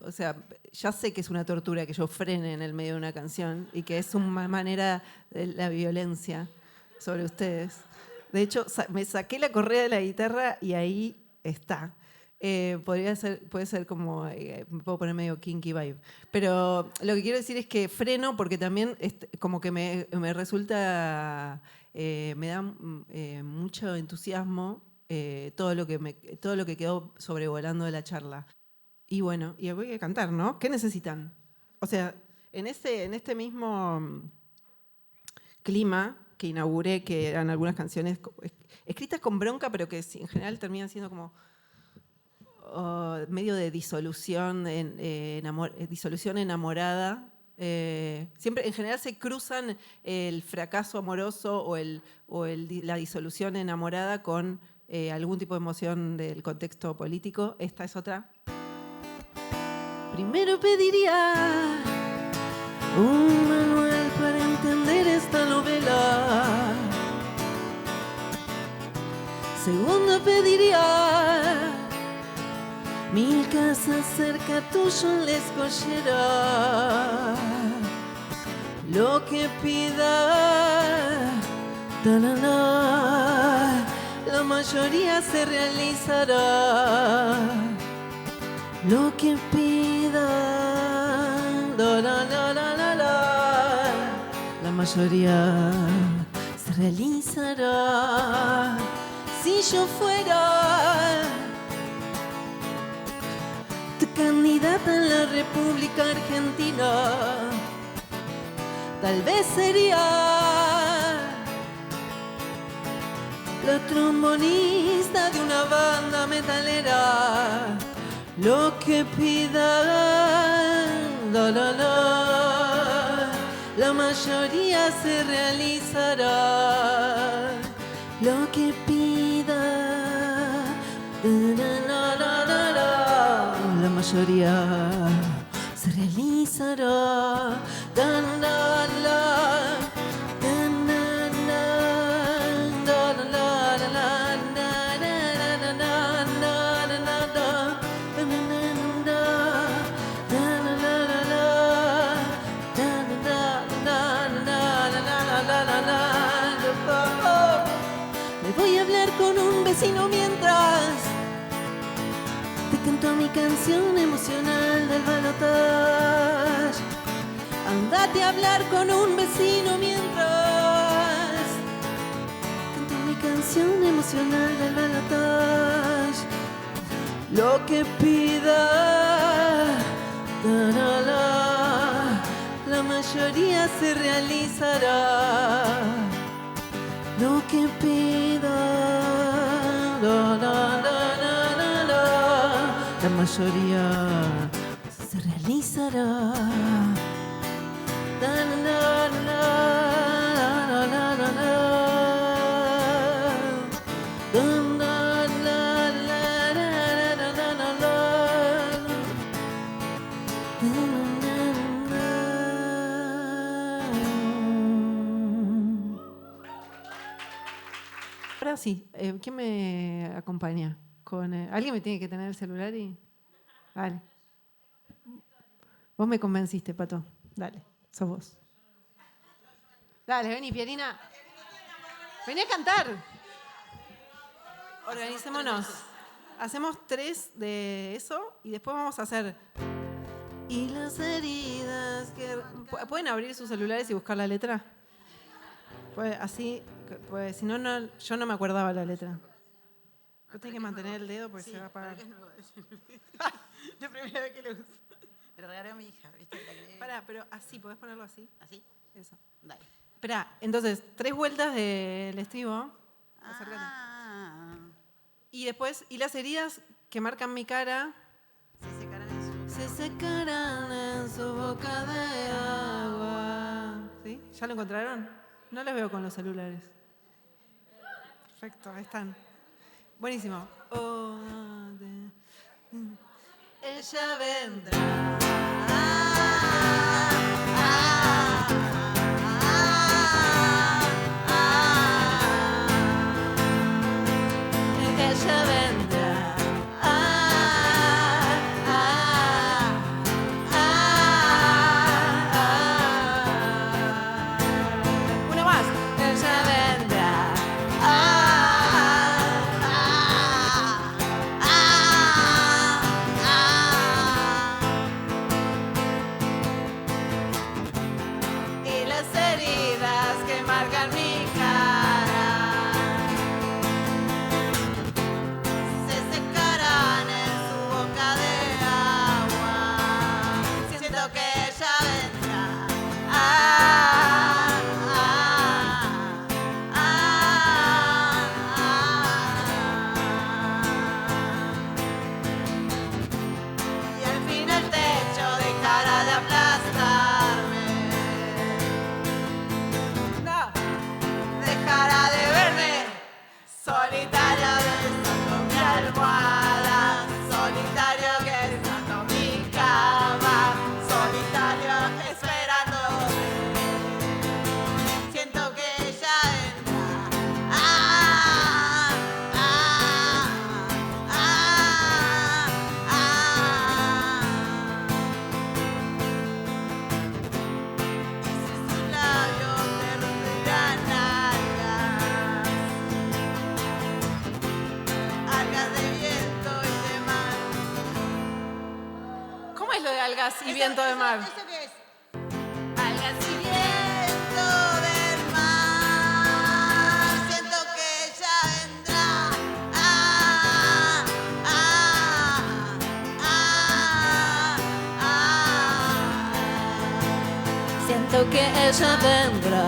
o sea, ya sé que es una tortura que yo frene en el medio de una canción y que es una manera de la violencia sobre ustedes. De hecho, me saqué la correa de la guitarra y ahí está. Puede ser como, me puedo poner medio kinky vibe. Pero lo que quiero decir es que freno porque también como que me resulta, me da mucho entusiasmo todo lo que quedó sobrevolando de la charla. Y bueno, y voy a cantar, ¿no? ¿Qué necesitan? O sea, en este mismo clima que inauguré, que eran algunas canciones escritas con bronca, pero que en general terminan siendo como medio de disolución, disolución enamorada. Siempre, en general, se cruzan el fracaso amoroso o la disolución enamorada con algún tipo de emoción del contexto político. Esta es otra. Primero pediría un manual para entender esta novela. Segundo pediría 1000 casas cerca tuyo en la escollera. Lo que pida, la mayoría se realizará. Lo que pida, la mayoría se realizará. Si yo fuera tu candidata en la República Argentina, tal vez sería la trombonista de una banda metalera. Lo que pida, la mayoría se realizará. Lo que pida, la mayoría se realizará. Le voy a hablar con un vecino mientras te canto mi canción emocional del balotaje. Andate a hablar con un vecino mientras canto mi canción emocional del balotaje. Lo que pida, la mayoría se realizará. Lo que pida, la mayoría se realizará. Ahora sí, ¿quién me acompaña? ¿Alguien me tiene que tener el celular y...? Dale. Vos me convenciste, Pato. Dale, sos vos. Dale, vení, Pierina. Vení a cantar. Organicémonos. Hacemos 3 de eso y después vamos a hacer... Y las heridas que... ¿Pueden abrir sus celulares y buscar la letra? Pues así, pues si no, yo no me acordaba la letra. Vos tenés que mantener el dedo porque se va a apagar. La primera vez que lo uso. Me lo regalé a mi hija, ¿viste? Pará, pero así, ¿podés ponerlo así? ¿Así? Eso. Dale. Esperá, entonces, 3 vueltas del estribo. Acércate. Y después, y las heridas que marcan mi cara. Se secarán en su boca de agua. ¿Sí? ¿Ya lo encontraron? No los veo con los celulares. Perfecto, ahí están. Buenísimo. Ella vendrá. Ella vendrá. Una más. Ella vendrá. Y las heridas que marcan mi cara se secarán en su boca de agua. Siento que ella vendrá. Y al fin el techo dejará de aplastarme. No, dejará de verme solitario besando mi almohada, solitario besando mi cama, solitario esperándome. Siento que ella entra. Y si sus labios te romperán algas de viento y de mar. ¿Cómo es lo de algas y viento de mar? ¿Eso qué es? Algas y viento del mar. Siento que ella vendrá. Siento que ella vendrá.